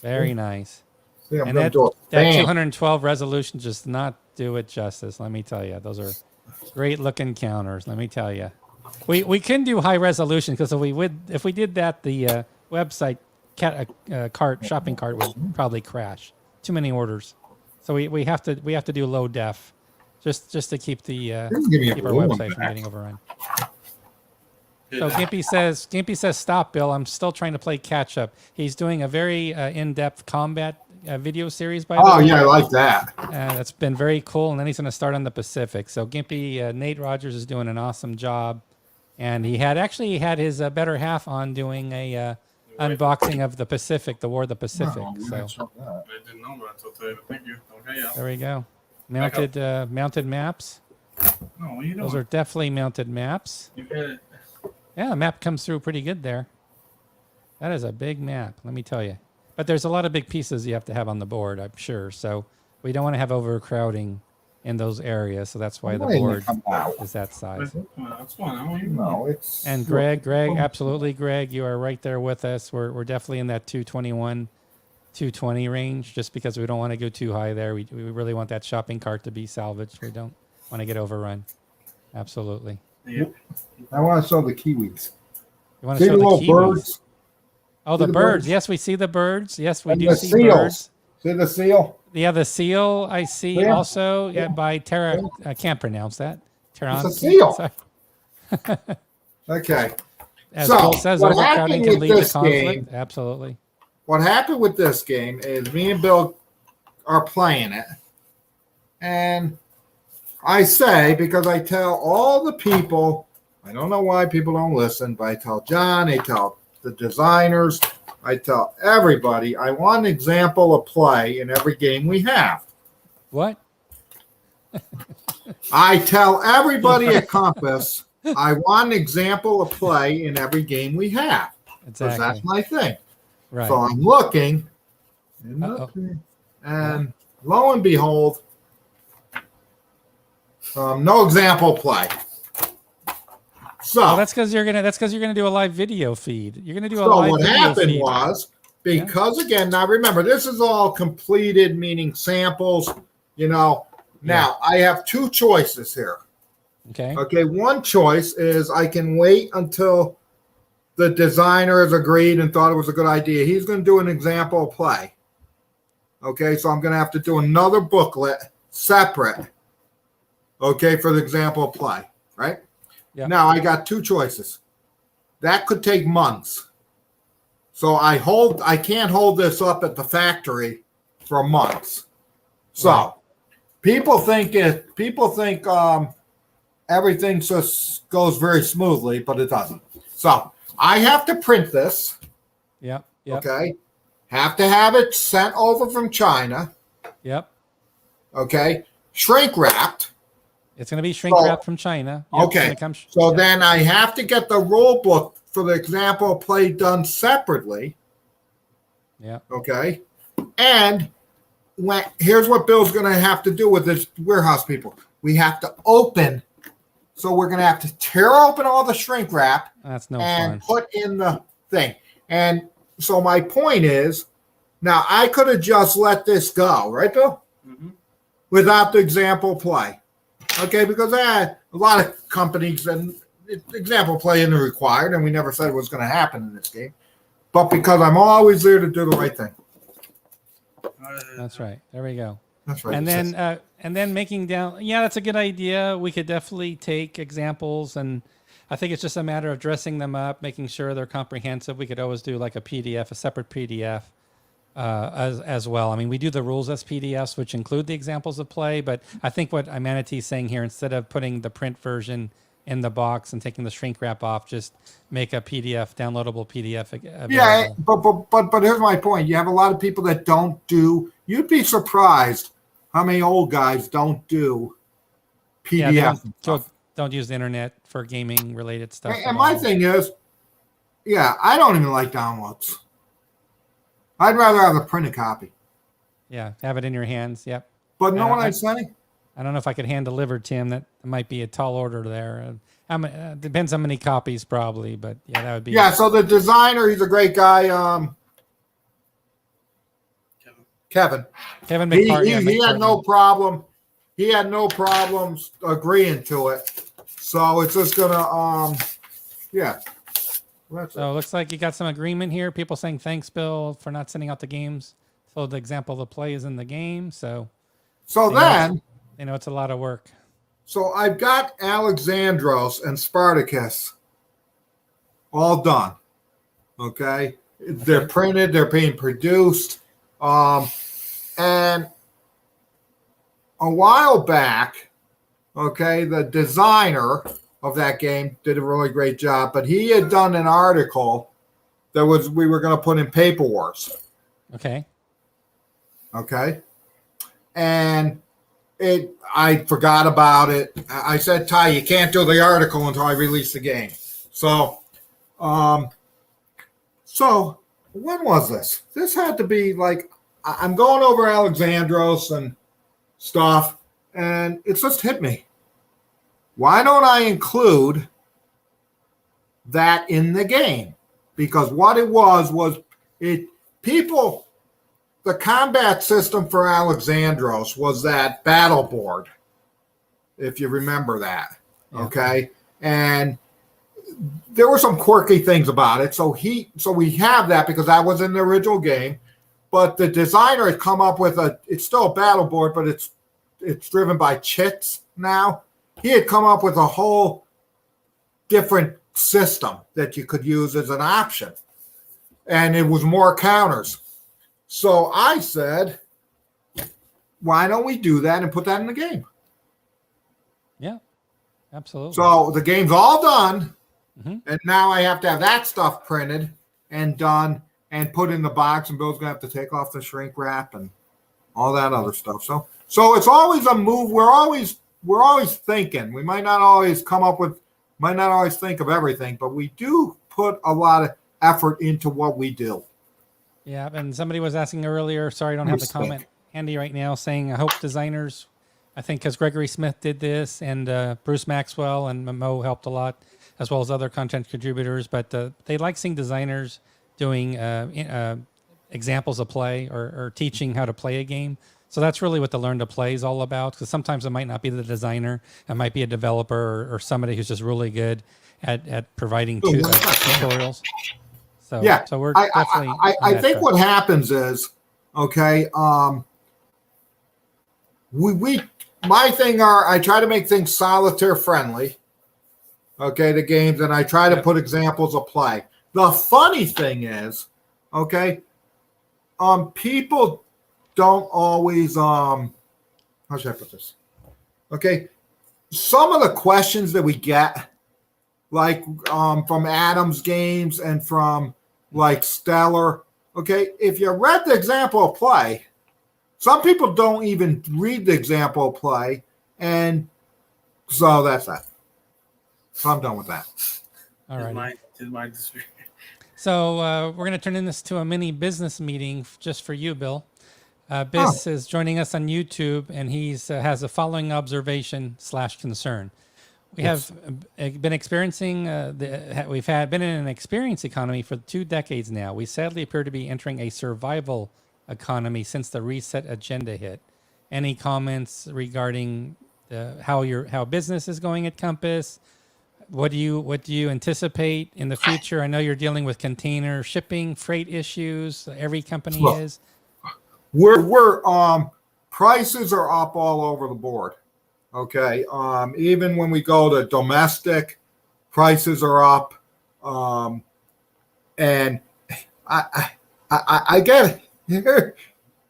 [SPEAKER 1] Very nice.
[SPEAKER 3] See, I'm
[SPEAKER 1] And
[SPEAKER 3] gonna do a
[SPEAKER 1] that
[SPEAKER 3] fan.
[SPEAKER 1] 212 resolution does not do it justice. Let me tell you, those are great looking counters. Let me tell you, we can do high resolution because if we did that, the website shopping cart would probably crash. Too many orders, so we have to do low def, just to keep the keep our website from getting overrun. So Gimpy says, stop, Bill. I'm still trying to play catch up. He's doing a very in-depth combat video series, by the way.
[SPEAKER 3] Oh, yeah, I like that.
[SPEAKER 1] That's been very cool. And then he's going to start on the Pacific. So Gimpy, Nate Rogers is doing an awesome job. And he had his better half on doing a unboxing of the Pacific, the War of the Pacific.
[SPEAKER 3] Oh,
[SPEAKER 1] So
[SPEAKER 2] I didn't know that until today, but thank you. Okay, yeah.
[SPEAKER 1] there we go. Mounted maps.
[SPEAKER 2] No, what are you doing?
[SPEAKER 1] Those are definitely mounted maps.
[SPEAKER 2] You got it.
[SPEAKER 1] Yeah, the map comes through pretty good there. That is a big map, let me tell you. But there's a lot of big pieces you have to have on the board, I'm sure. So we don't want to have overcrowding in those areas. So that's why the board is that size.
[SPEAKER 2] That's fine.
[SPEAKER 3] No, it's.
[SPEAKER 1] And Greg, absolutely, Greg, you are right there with us. We're definitely in that 221, 220 range, just because we don't want to go too high there. We really want that shopping cart to be salvaged. We don't want to get overrun. Absolutely.
[SPEAKER 2] Yeah.
[SPEAKER 3] I want to show the kiwis.
[SPEAKER 1] You want to
[SPEAKER 3] See
[SPEAKER 1] show
[SPEAKER 3] the
[SPEAKER 1] the
[SPEAKER 3] little
[SPEAKER 1] kiwis?
[SPEAKER 3] birds?
[SPEAKER 1] Oh, the
[SPEAKER 3] the
[SPEAKER 1] birds.
[SPEAKER 3] birds?
[SPEAKER 1] Yes, we see the birds. Yes, we
[SPEAKER 3] And
[SPEAKER 1] do
[SPEAKER 3] the
[SPEAKER 1] see
[SPEAKER 3] seals.
[SPEAKER 1] birds.
[SPEAKER 3] See the seal?
[SPEAKER 1] Yeah, the seal I see
[SPEAKER 3] Yeah.
[SPEAKER 1] also by Terra. I can't pronounce that.
[SPEAKER 3] It's a seal.
[SPEAKER 1] Sorry.
[SPEAKER 3] Okay.
[SPEAKER 1] As
[SPEAKER 3] So,
[SPEAKER 1] Bill says,
[SPEAKER 3] what
[SPEAKER 1] overcrowding
[SPEAKER 3] happened
[SPEAKER 1] can
[SPEAKER 3] with
[SPEAKER 1] lead to
[SPEAKER 3] this
[SPEAKER 1] conflict.
[SPEAKER 3] game-
[SPEAKER 1] Absolutely.
[SPEAKER 3] What happened with this game is me and Bill are playing it. And I say, because I tell all the people, I don't know why people don't listen, but I tell John, I tell the designers, I tell everybody, I want an example of play in every game we have.
[SPEAKER 1] What?
[SPEAKER 3] I tell everybody at Compass, I want an example of play in every game we have. Because
[SPEAKER 1] Exactly.
[SPEAKER 3] that's my thing.
[SPEAKER 1] Right.
[SPEAKER 3] So I'm looking, and lo and behold, no example play. So
[SPEAKER 1] Well, that's because you're gonna do a live video feed. You're gonna do a
[SPEAKER 3] so
[SPEAKER 1] live
[SPEAKER 3] what
[SPEAKER 1] video
[SPEAKER 3] happened
[SPEAKER 1] feed.
[SPEAKER 3] was because again, now remember this is all completed, meaning samples. Now I have two choices here.
[SPEAKER 1] Okay.
[SPEAKER 3] Okay, one choice is I can wait until the designer has agreed and thought it was a good idea. He's going to do an example of play. Okay, so I'm going to have to do another booklet separate. Okay, for the example of play, right?
[SPEAKER 1] Yeah.
[SPEAKER 3] Now I got two choices. That could take months. So I can't hold this up at the factory for months. So
[SPEAKER 1] Right.
[SPEAKER 3] people think everything just goes very smoothly, but it doesn't. So I have to print this.
[SPEAKER 1] Yep. Yep.
[SPEAKER 3] Okay. Have to have it sent over from China.
[SPEAKER 1] Yep.
[SPEAKER 3] Okay. Shrink wrapped.
[SPEAKER 1] It's gonna be shrink wrapped from China. Yep, it's
[SPEAKER 3] Okay.
[SPEAKER 1] gonna come
[SPEAKER 3] So
[SPEAKER 1] yep.
[SPEAKER 3] then I have to get the rule book for the example play done separately.
[SPEAKER 1] Yeah.
[SPEAKER 3] Okay. And here's what Bill's going to have to do with his warehouse people. We have to open. So we're going to have to tear open all the shrink wrap
[SPEAKER 1] That's no
[SPEAKER 3] and
[SPEAKER 1] fun.
[SPEAKER 3] put in the thing. And so my point is, now I could have just let this go, right, Bill?
[SPEAKER 2] Mm-hmm.
[SPEAKER 3] Without the example play. Okay, because a lot of companies and example play isn't required, and we never said it was going to happen in this game. But because I'm always there to do the right thing.
[SPEAKER 1] That's right. There we go.
[SPEAKER 3] That's right.
[SPEAKER 1] And then making down. Yeah, that's a good idea. We could definitely take examples, and I think it's just a matter of dressing them up, making sure they're comprehensive. We could always do like a PDF, a separate PDF. As well. I mean, we do the rules as PDFs, which include the examples of play, but I think what Imanity is saying here, instead of putting the print version in the box and taking the shrink wrap off, just make a PDF, downloadable PDF available.
[SPEAKER 3] Yeah, but here's my point. You have a lot of people that don't do. You'd be surprised how many old guys don't do PDF.
[SPEAKER 1] Yeah, don't use the internet for gaming related stuff.
[SPEAKER 3] And my thing is, yeah, I don't even like downloads. I'd rather have a printed copy.
[SPEAKER 1] Yeah, have it in your hands. Yep.
[SPEAKER 3] But know what I'm saying?
[SPEAKER 1] I don't know if I could hand deliver, Tim. That might be a tall order there. Depends how many copies, probably. But yeah, that would be.
[SPEAKER 3] Yeah. So the designer, he's a great guy. Kevin McPartland. He had no problem. He had no problems agreeing to it. So it's just gonna, yeah.
[SPEAKER 1] So it looks like you got some agreement here. People saying thanks, Bill, for not sending out the games. So the example of the play is in the game. So
[SPEAKER 3] then,
[SPEAKER 1] it's a lot of work.
[SPEAKER 3] So I've got Alexandros and Spartacus all done. Okay. They're printed, they're being produced. And a while back, okay, the designer of that game did a really great job, but he had done an article that we were going to put in Paper Wars.
[SPEAKER 1] Okay.
[SPEAKER 3] And I forgot about it. I said, Ty, you can't do the article until I release the game. So when was this? This had to be like, I'm going over Alexandros and stuff, and it just hit me. Why don't I include that in the game? Because what it was the combat system for Alexandros was that battle board, if you remember that. Yeah. Okay. And there were some quirky things about it. So we have that because that was in the original game. But the designer had come up with it's still a battle board, but it's driven by chits now. He had come up with a whole different system that you could use as an option. And it was more counters. So I said, why don't we do that and put that in the game?
[SPEAKER 1] Yeah, absolutely.
[SPEAKER 3] So the game's all done. Mm-hmm. And now I have to have that stuff printed and done and put in the box. And Bill's going to have to take off the shrink wrap and all that other stuff. So it's always a move. We're always thinking. We might not always think of everything, but we do put a lot of effort into what we do.
[SPEAKER 1] Yeah, and somebody was asking earlier, sorry I don't have the comment handy right now, saying I hope designers, I think because Gregory Smith did this and Bruce Maxwell and Mo helped a lot, as well as other content contributors, but they like seeing designers doing examples of play or teaching how to play a game. So that's really what the Learn to Play is all about, because sometimes it might not be the designer, it might be a developer or somebody who's just really good at providing tutorials. So,
[SPEAKER 3] yeah,
[SPEAKER 1] so we're definitely.
[SPEAKER 3] I think what happens is, okay, I try to make things solitaire friendly. Okay, the games, and I try to put examples of play. The funny thing is, okay, people don't always how should I put this? Okay, some of the questions that we get, like from Adam's games and from like Stellar. Okay, if you read the example of play, some people don't even read the example of play, and so that's that. So I'm done with that.
[SPEAKER 1] All right.
[SPEAKER 2] My
[SPEAKER 1] so we're going to turn this to a mini business meeting just for you, Bill. Biz is joining us on YouTube, and he's has a following observation / concern. We have been experiencing been in an experience economy for 2 decades now. We sadly appear to be entering a survival economy since the reset agenda hit. Any comments regarding how business is going at Compass? What do you anticipate in the future? I know you're dealing with container shipping, freight issues. Every company is.
[SPEAKER 3] We're prices are up all over the board. Okay. Even when we go to domestic, prices are up. And I get it.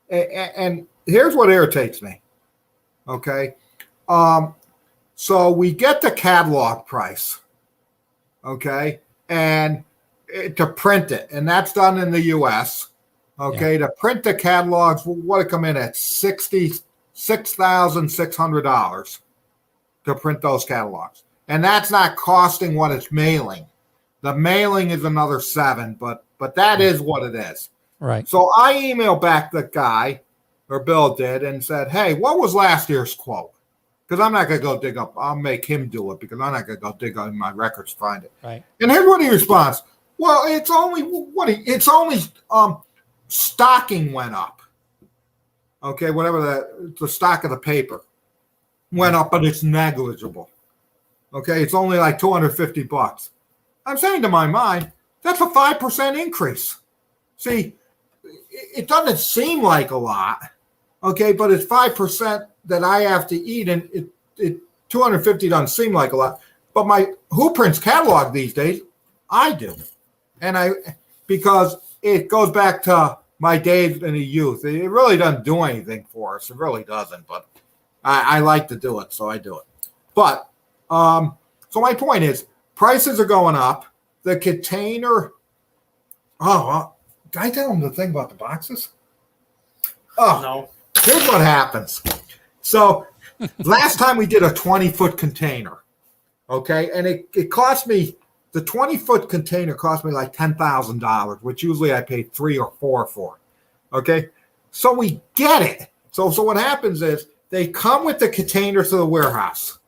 [SPEAKER 3] And here's what irritates me. Okay. So we get the catalog price, okay, and to print it, and that's done in the U.S. Okay, to print the catalogs, what it come in at $66,600 to print those catalogs, and that's not costing what it's mailing. The mailing is another $7, but that is what it is.
[SPEAKER 1] Right.
[SPEAKER 3] So I emailed back the guy, or Bill did, and said, "Hey, what was last year's quote?" Because I'm not going to go dig up. I'll make him do it because I'm not going to go dig on my records to find it.
[SPEAKER 1] Right.
[SPEAKER 3] And here's what he responds. Well, it's only stocking went up. Okay, whatever the stock of the paper went up, but it's negligible. Okay, it's only like $250. I'm saying to my mind, that's a 5% increase. See, it doesn't seem like a lot. Okay, but it's 5% that I have to eat, and it $250 doesn't seem like a lot. But who prints catalog these days? I do, because it goes back to my days in the youth. It really doesn't do anything for us. It really doesn't. But I like to do it, so I do it. But so my point is, prices are going up. The container. Did I tell them the thing about the boxes? Oh
[SPEAKER 2] No.
[SPEAKER 3] Here's what happens. So last time we did a 20-foot container, okay, and it cost me, the 20-foot container cost me like $10,000, which usually I pay $3 or $4 for. Okay, so we get it. So what happens is they come with the container to the warehouse.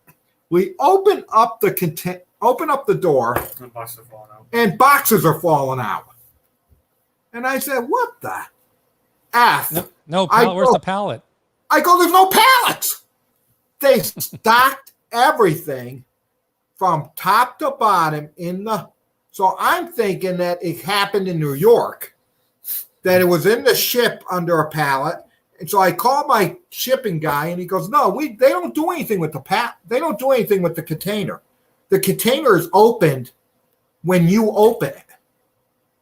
[SPEAKER 3] We open up the door,
[SPEAKER 2] The boxes are falling out.
[SPEAKER 3] and boxes are falling out. And I said, "What the F?"
[SPEAKER 1] No pallet. Where's the pallet?
[SPEAKER 3] I go, "There's no pallets." They stocked everything from top to bottom so I'm thinking that it happened in New York, that it was in the ship under a pallet. And so I called my shipping guy, and he goes, "No, they don't do anything with the they don't do anything with the container. The container is opened when you open it,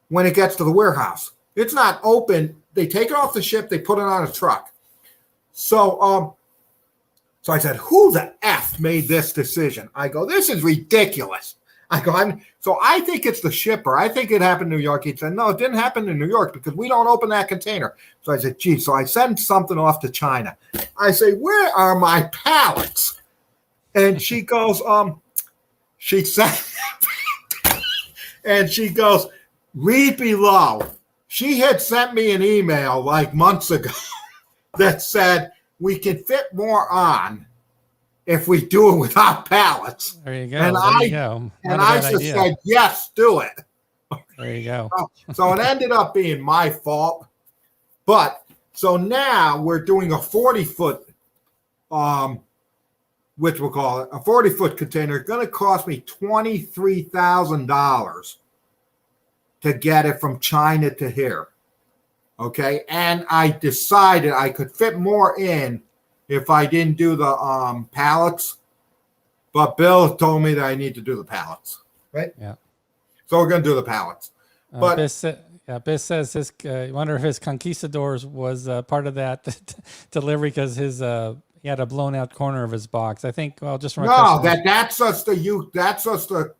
[SPEAKER 3] when it gets to the warehouse. It's not open. They take it off the ship, they put it on a truck." So I said, "Who the F made this decision?" I go, "This is ridiculous." I go, so I think it's the shipper. I think it happened in New York. He said, "No, it didn't happen in New York because we don't open that container." So I said, "Gee," so I send something off to China. I say, "Where are my pallets?" And she goes, she said, and she goes, "Read below." She had sent me an email like months ago that said we can fit more on if we do it without pallets.
[SPEAKER 1] There you go.
[SPEAKER 3] And I just said, "Yes, do it."
[SPEAKER 1] There you go.
[SPEAKER 3] So it ended up being my fault. But so now we're doing a 40-foot, which we'll call it a 40-foot container. It's going to cost me $23,000 to get it from China to here. Okay. And I decided I could fit more in if I didn't do the pallets. But Bill told me that I need to do the pallets. Right?
[SPEAKER 1] Yeah.
[SPEAKER 3] So we're going to do the pallets. But
[SPEAKER 1] Biss says his. I wonder if his conquistadors was part of that delivery because he had a blown out corner of his box. I think. Well, just from
[SPEAKER 3] that's just the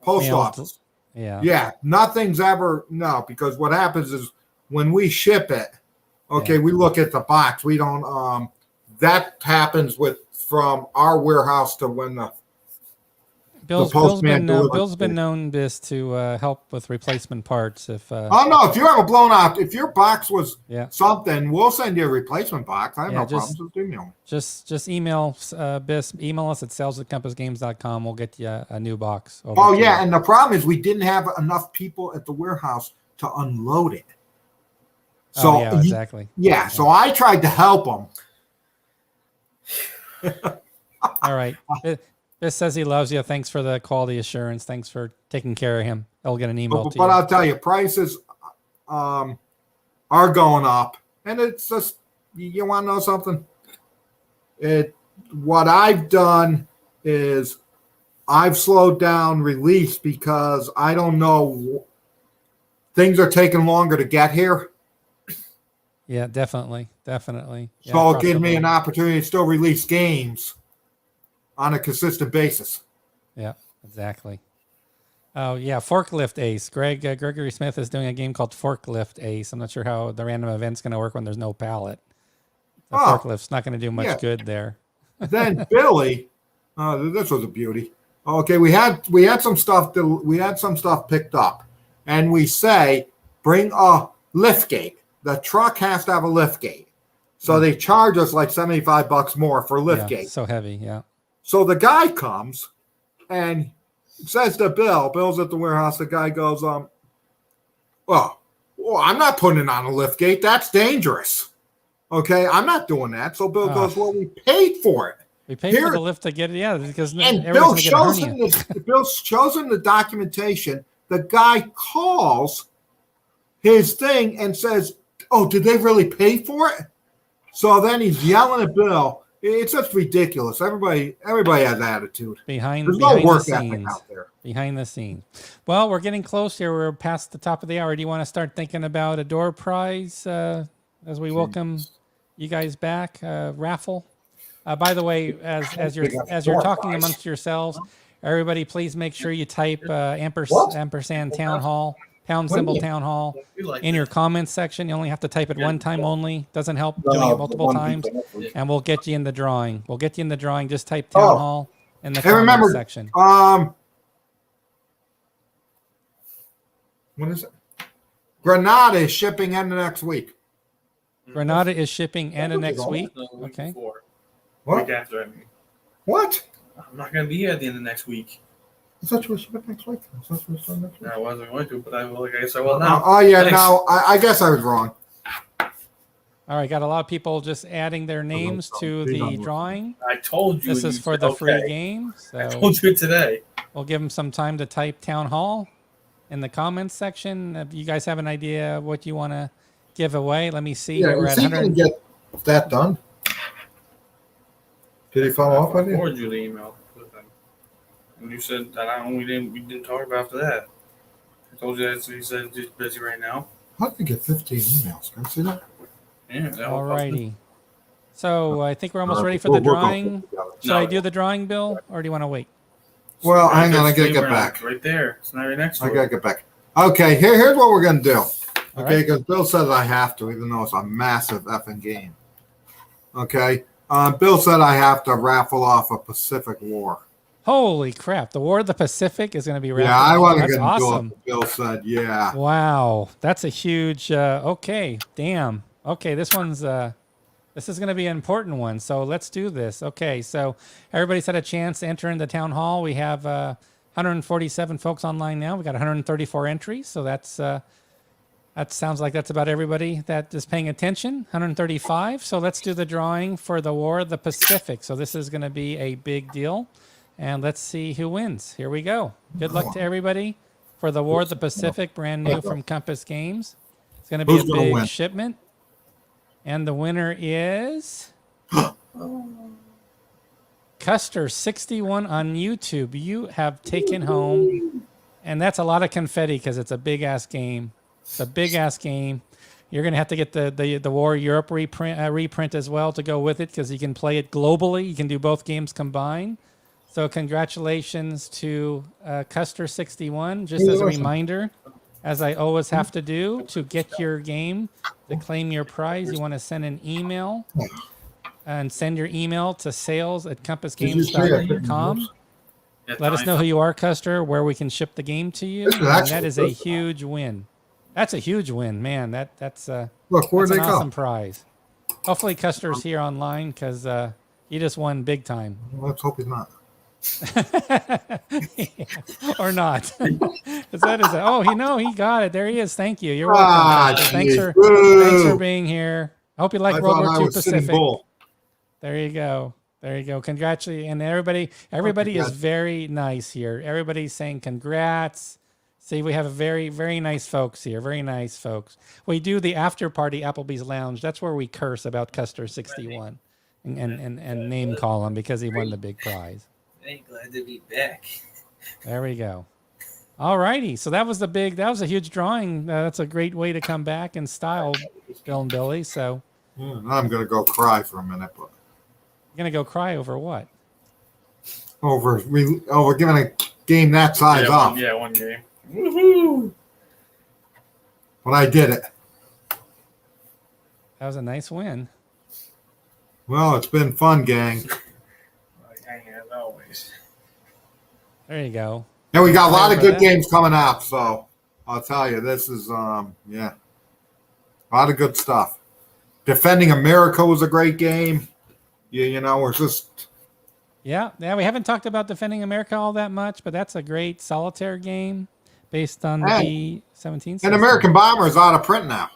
[SPEAKER 3] post office. Yeah. Nothing's ever because what happens is when we ship it, we look at the box. We don't. That happens from our warehouse to when the
[SPEAKER 1] Bill's been known this to help with replacement parts. If
[SPEAKER 3] no, if you have a blown out, if your box was something, we'll send you a replacement box. I have no problems. Just email me.
[SPEAKER 1] Just email Biss. Email us at sales@compassgames.com. We'll get you a new box.
[SPEAKER 3] And the problem is we didn't have enough people at the warehouse to unload it. So
[SPEAKER 1] exactly.
[SPEAKER 3] So I tried to help them.
[SPEAKER 1] All right. Biss says he loves you. Thanks for the quality assurance. Thanks for taking care of him. I'll get an email to you.
[SPEAKER 3] But I'll tell you, prices are going up. And it's just, you want to know something? What I've done is I've slowed down release because I don't know. Things are taking longer to get here.
[SPEAKER 1] Yeah, definitely. Yeah,
[SPEAKER 3] so it'll give me an opportunity to still release games. on a consistent basis.
[SPEAKER 1] Yeah, exactly. Oh yeah, Forklift Ace. Gregory Smith is doing a game called Forklift Ace. I'm not sure how the random event's going to work when there's no pallet. The forklift's not going to do much good there.
[SPEAKER 3] Then Billy, this was a beauty. Okay, we had some stuff picked up, and we say bring a lift gate. The truck has to have a lift gate, so they charge us like $75 more for lift gate.
[SPEAKER 1] So heavy, yeah.
[SPEAKER 3] So the guy comes and says to Bill, Bill's at the warehouse. The guy goes, well, I'm not putting it on a lift gate. That's dangerous. Okay, I'm not doing that. So Bill goes, well, we paid for it.
[SPEAKER 1] We paid for the lift to get it, because
[SPEAKER 3] Bill shows him the documentation. The guy calls his thing and says, oh, did they really pay for it? So then he's yelling at Bill. It's just ridiculous. Everybody has attitude. There's no work ethic out there.
[SPEAKER 1] Behind the scenes. Well, we're getting close here. We're past the top of the hour. Do you want to start thinking about a door prize as we welcome you guys back? Raffle. By the way, as you're talking amongst yourselves, everybody, please make sure you type ampersand town hall, pound symbol town hall in your comments section. You only have to type it one time only. Doesn't help doing it multiple times. And we'll get you in the drawing. Just type town hall in the comments section.
[SPEAKER 3] What is it? Granada is shipping end of next week.
[SPEAKER 1] Granada is shipping end of next week. Okay.
[SPEAKER 2] What? Week after, I mean.
[SPEAKER 3] What?
[SPEAKER 2] I'm not going to be here at the end of next week.
[SPEAKER 3] I thought you were shipping next week.
[SPEAKER 2] No, I wasn't going to, but I guess I will now.
[SPEAKER 3] Oh, yeah, no, I guess I was wrong.
[SPEAKER 1] All right, got a lot of people just adding their names to the drawing.
[SPEAKER 2] I told you.
[SPEAKER 1] This is for the free game. So
[SPEAKER 2] I told you today.
[SPEAKER 1] We'll give them some time to type town hall in the comments section. If you guys have an idea what you want to give away, let me see.
[SPEAKER 3] Yeah, we're at 100. Get that done. Did he follow up on you?
[SPEAKER 2] I forwarded you the email with him. And you said that we didn't talk about after that. I told you that, so he said he's busy right now.
[SPEAKER 3] How did you get 15 emails? Can I see that?
[SPEAKER 2] Yeah.
[SPEAKER 1] All righty. So I think we're almost ready for the drawing. Should I do the drawing, Bill, or do you want to wait?
[SPEAKER 3] Well, hang on. I got to get back.
[SPEAKER 2] Right there. It's not right next to it.
[SPEAKER 3] I got to get back. Okay, here's what we're going to do. Okay, because Bill says I have to, even though it's a massive effing game. Okay. Bill said I have to raffle off a Pacific War.
[SPEAKER 1] Holy crap. The War of the Pacific is going to be raffled.
[SPEAKER 3] Yeah, I wasn't
[SPEAKER 1] going
[SPEAKER 3] to do it. Bill said, yeah.
[SPEAKER 1] Wow. That's a huge, okay. Damn. Okay, this is going to be an important one. So let's do this. Okay, so everybody's had a chance to enter in the town hall. We have 147 folks online now. We got 134 entries. So that sounds like that's about everybody that is paying attention. 135. So let's do the drawing for the War of the Pacific. So this is going to be a big deal. And let's see who wins. Here we go. Good luck to everybody for the War of the Pacific, brand new from Compass Games. It's going to be a big shipment. And the winner is Custer61 on YouTube. You have taken home, and that's a lot of confetti because it's a big-ass game. It's a big-ass game. You're going to have to get the War Europe reprint as well to go with it because you can play it globally. You can do both games combined. So congratulations to Custer61. Just as a reminder, as I always have to do, to get your game, to claim your prize, you want to send an email and send your email to sales@compassgames.com. Let us know who you are, Custer, where we can ship the game to you. That is a huge win. That's a huge win, man. That's an awesome prize. Hopefully Custer's here online because he just won big time.
[SPEAKER 3] Well, let's hope he's not.
[SPEAKER 1] Or not. He got it. There he is. Thank you. You're welcome. Thanks for being here. I hope you like World War II Pacific. There you go. Congratulations. And everybody is very nice here. Everybody's saying congrats. See, we have a very, very nice folks here. Very nice folks. We do the after party Applebee's Lounge. That's where we curse about Custer61 and name call him because he won the big prize.
[SPEAKER 2] I'm glad to be back.
[SPEAKER 1] There we go. All righty. So that was a huge drawing. That's a great way to come back in style, Bill and Billy. So
[SPEAKER 3] I'm going to go cry for a minute. But
[SPEAKER 1] you're going to go cry over what?
[SPEAKER 3] over giving a game that size up.
[SPEAKER 2] One game. Woohoo!
[SPEAKER 3] But I did it.
[SPEAKER 1] That was a nice win.
[SPEAKER 3] Well, it's been fun, gang.
[SPEAKER 2] Like hanging as always.
[SPEAKER 1] There you go.
[SPEAKER 3] And we got a lot of good
[SPEAKER 1] that.
[SPEAKER 3] games coming up, so I'll tell you, this is a lot of good stuff. Defending America was a great game. We're just
[SPEAKER 1] We haven't talked about Defending America all that much, but that's a great solitaire game based on the B-17 system.
[SPEAKER 3] And American Bomber is out of print now.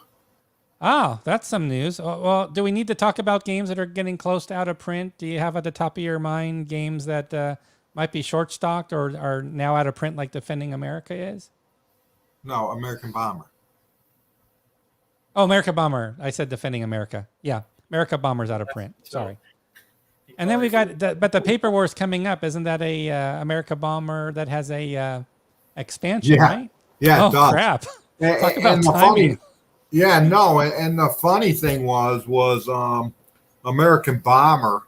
[SPEAKER 1] Oh, that's some news. Well, do we need to talk about games that are getting close to out of print? Do you have at the top of your mind games that might be short stocked or are now out of print like Defending America is?
[SPEAKER 3] No, American Bomber.
[SPEAKER 1] Oh, America Bomber. I said Defending America. Yeah, America Bomber's out of print. Sorry. And then we got, but the Paper Wars coming up. Isn't that a America Bomber that has a expansion, right?
[SPEAKER 3] Yeah,
[SPEAKER 1] oh,
[SPEAKER 3] it does.
[SPEAKER 1] Crap. Talk about
[SPEAKER 3] and the
[SPEAKER 1] timing.
[SPEAKER 3] and the funny thing was American Bomber.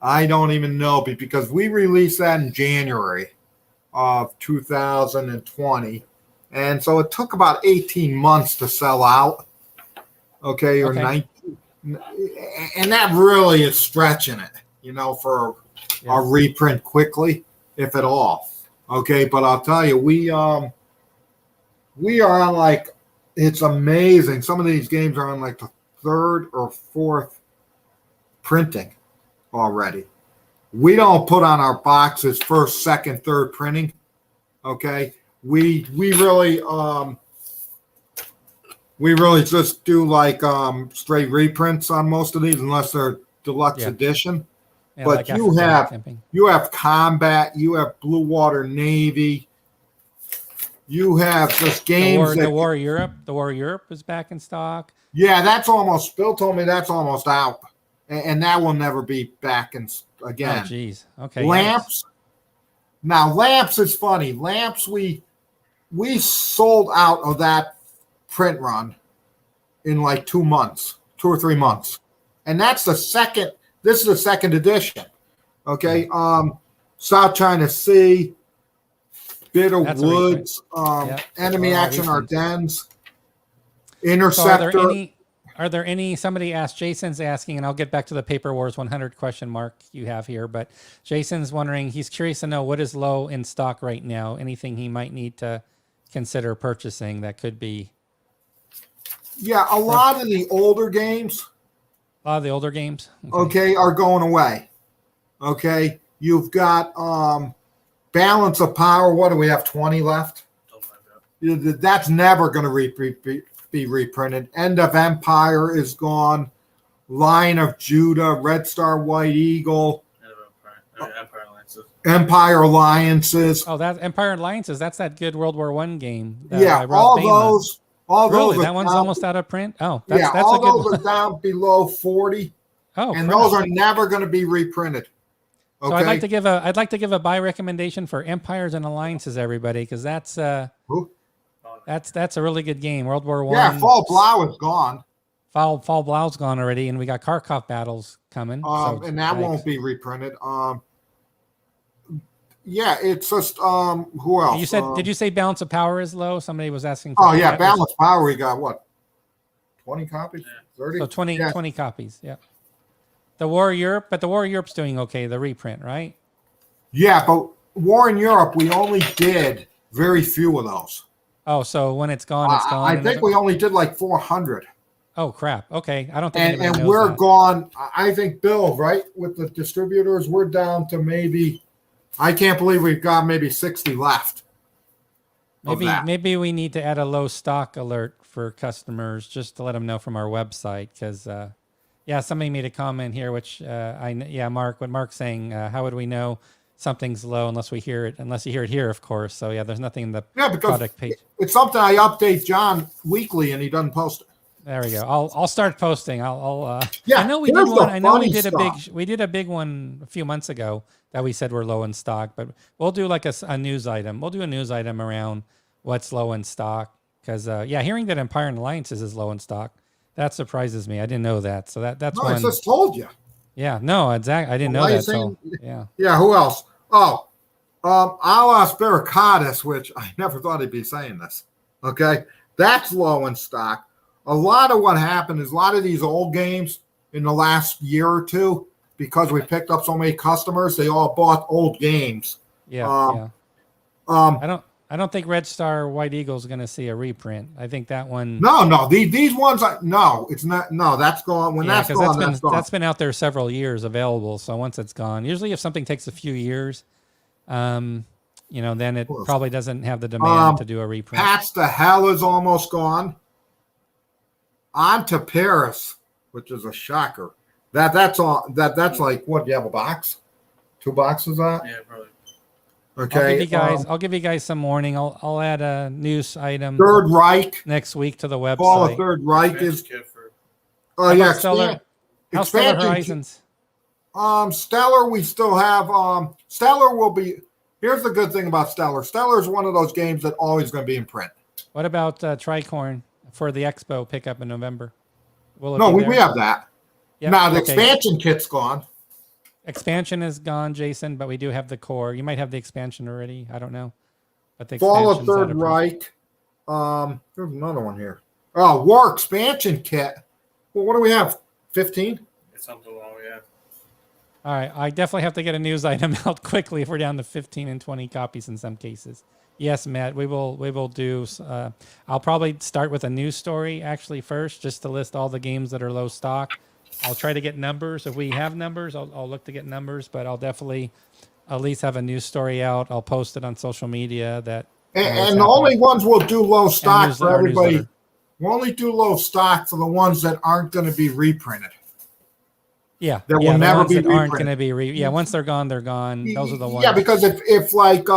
[SPEAKER 3] I don't even know because we released that in January of 2020. And so it took about 18 months to sell out. Okay, or 19. And that really is stretching it, for a reprint quickly, if at all. Okay, but I'll tell you, we are on like, it's amazing. Some of these games are on like the third or fourth printing already. We don't put on our boxes first, second, third printing. Okay, we really just do like straight reprints on most of these, unless they're deluxe edition.
[SPEAKER 1] Yeah,
[SPEAKER 3] but
[SPEAKER 1] like
[SPEAKER 3] you have Combat, you have Blue Water Navy, you have just games.
[SPEAKER 1] The War of Europe is back in stock.
[SPEAKER 3] Yeah, Bill told me that's almost out, and that will never be back in again.
[SPEAKER 1] Oh, geez. Okay.
[SPEAKER 3] Lamps. Yes. Now, Lamps is funny. Lamps, we sold out of that print run in like 2 or 3 months. And that's this is the second edition. Okay. South China Sea, Bitter Woods, Enemy Action Ardennes, Interceptor.
[SPEAKER 1] So are there any, somebody asked, Jason's asking, and I'll get back to the Paper Wars 100 question mark you have here, but Jason's wondering, he's curious to know what is low in stock right now, anything he might need to consider purchasing that could be.
[SPEAKER 3] Yeah, a lot of the older games. Okay, are going away. Okay, you've got Balance of Power. What do we have? 20 left. Like that. That's never going to be reprinted. End of Empire is gone. Line of Judah, Red Star, White Eagle. Empire Alliances.
[SPEAKER 1] Oh, that Empire Alliances. That's that good World War I game.
[SPEAKER 3] All those.
[SPEAKER 1] Really? That one's almost out of print? Oh, that's
[SPEAKER 3] all
[SPEAKER 1] a good
[SPEAKER 3] those are down below 40.
[SPEAKER 1] Oh,
[SPEAKER 3] and those are never going to be reprinted. Okay?
[SPEAKER 1] So I'd like to give a buy recommendation for Empires and Alliances, everybody, because that's a really good game. World War I.
[SPEAKER 3] Yeah, Fall Blau is gone.
[SPEAKER 1] Fall Blau's gone already, and we got Kharkov battles coming.
[SPEAKER 3] And that won't be reprinted. Yeah, it's just who else?
[SPEAKER 1] You said did you say Balance of Power is low? Somebody was asking
[SPEAKER 3] for Balance of Power, we got what? 20 copies? 30?
[SPEAKER 1] So 20 copies, yeah. The War of Europe, but the War of Europe's doing okay, the reprint, right?
[SPEAKER 3] Yeah, but War in Europe, we only did very few of those.
[SPEAKER 1] Oh, so when it's gone, it's gone.
[SPEAKER 3] I think we only did like 400.
[SPEAKER 1] Oh, crap. Okay. I don't think
[SPEAKER 3] and we're gone. I think, Bill, right, with the distributors, we're down to maybe, I can't believe we've got maybe 60 left.
[SPEAKER 1] Maybe we need to add a low stock alert for customers just to let them know from our website. Because, somebody made a comment here, which Mark, what Mark's saying, how would we know something's low unless you hear it here, of course. So, there's nothing in the product page.
[SPEAKER 3] It's something I update John weekly and he doesn't post it.
[SPEAKER 1] There we go. I'll start posting. I know we did one. I know we did a big one a few months ago that we said we're low in stock, but we'll do like a news item. We'll do a news item around what's low in stock because hearing that Empire and Alliances is low in stock, that surprises me. I didn't know that. So that's
[SPEAKER 3] I just told you.
[SPEAKER 1] Yeah, no, exactly. I didn't know that. So,
[SPEAKER 3] yeah. Who else? Oh, Alas Barricadas, which I never thought I'd be saying this. Okay, that's low in stock. A lot of what happened is a lot of these old games in the last year or two, because we picked up so many customers, they all bought old games.
[SPEAKER 1] Yeah,
[SPEAKER 3] Um,
[SPEAKER 1] yeah. I don't think Red Star White Eagle is going to see a reprint. I think that one.
[SPEAKER 3] No, these ones. No, it's not. No, that's gone. When that's gone, that's gone.
[SPEAKER 1] That's been out there several years available. So once it's gone, usually if something takes a few years, then it probably doesn't have the demand to do a reprint.
[SPEAKER 3] Patch to Hell is almost gone. On to Paris, which is a shocker. That's all. That's like what? Do you have a box? 2 boxes of that?
[SPEAKER 2] Yeah, probably.
[SPEAKER 3] Okay.
[SPEAKER 1] I'll give you guys some warning. I'll add a news item.
[SPEAKER 3] Third Reich
[SPEAKER 1] next week to the website.
[SPEAKER 3] Fall of Third Reich is.
[SPEAKER 1] Oh
[SPEAKER 3] yeah.
[SPEAKER 1] Stellar Horizons.
[SPEAKER 3] Stellar, we still have. Stellar will be. Here's the good thing about Stellar. Stellar is one of those games that always going to be in print.
[SPEAKER 1] What about Tricorn for the Expo pickup in November?
[SPEAKER 3] No, we have that. Yep. Now the expansion kit's gone.
[SPEAKER 1] Expansion is gone, Jason, but we do have the core. You might have the expansion already. I don't know. But the
[SPEAKER 3] Fall of Third Reich. There's another one here. Oh, War expansion kit. Well, what do we have? 15?
[SPEAKER 2] It's something long, yeah.
[SPEAKER 1] All right. I definitely have to get a news item out quickly if we're down to 15 and 20 copies in some cases. Yes, Matt, we will do. I'll probably start with a news story actually first, just to list all the games that are low stock. I'll try to get numbers. If we have numbers, I'll look to get numbers, but I'll definitely at least have a news story out. I'll post it on social media.
[SPEAKER 3] And the only ones we'll do low stock for everybody. We'll only do low stock for the ones that aren't going to be reprinted.
[SPEAKER 1] Yeah,
[SPEAKER 3] that will never be reprinted.
[SPEAKER 1] Aren't going to be once they're gone, they're gone. Those are the ones.
[SPEAKER 3] Yeah, because if like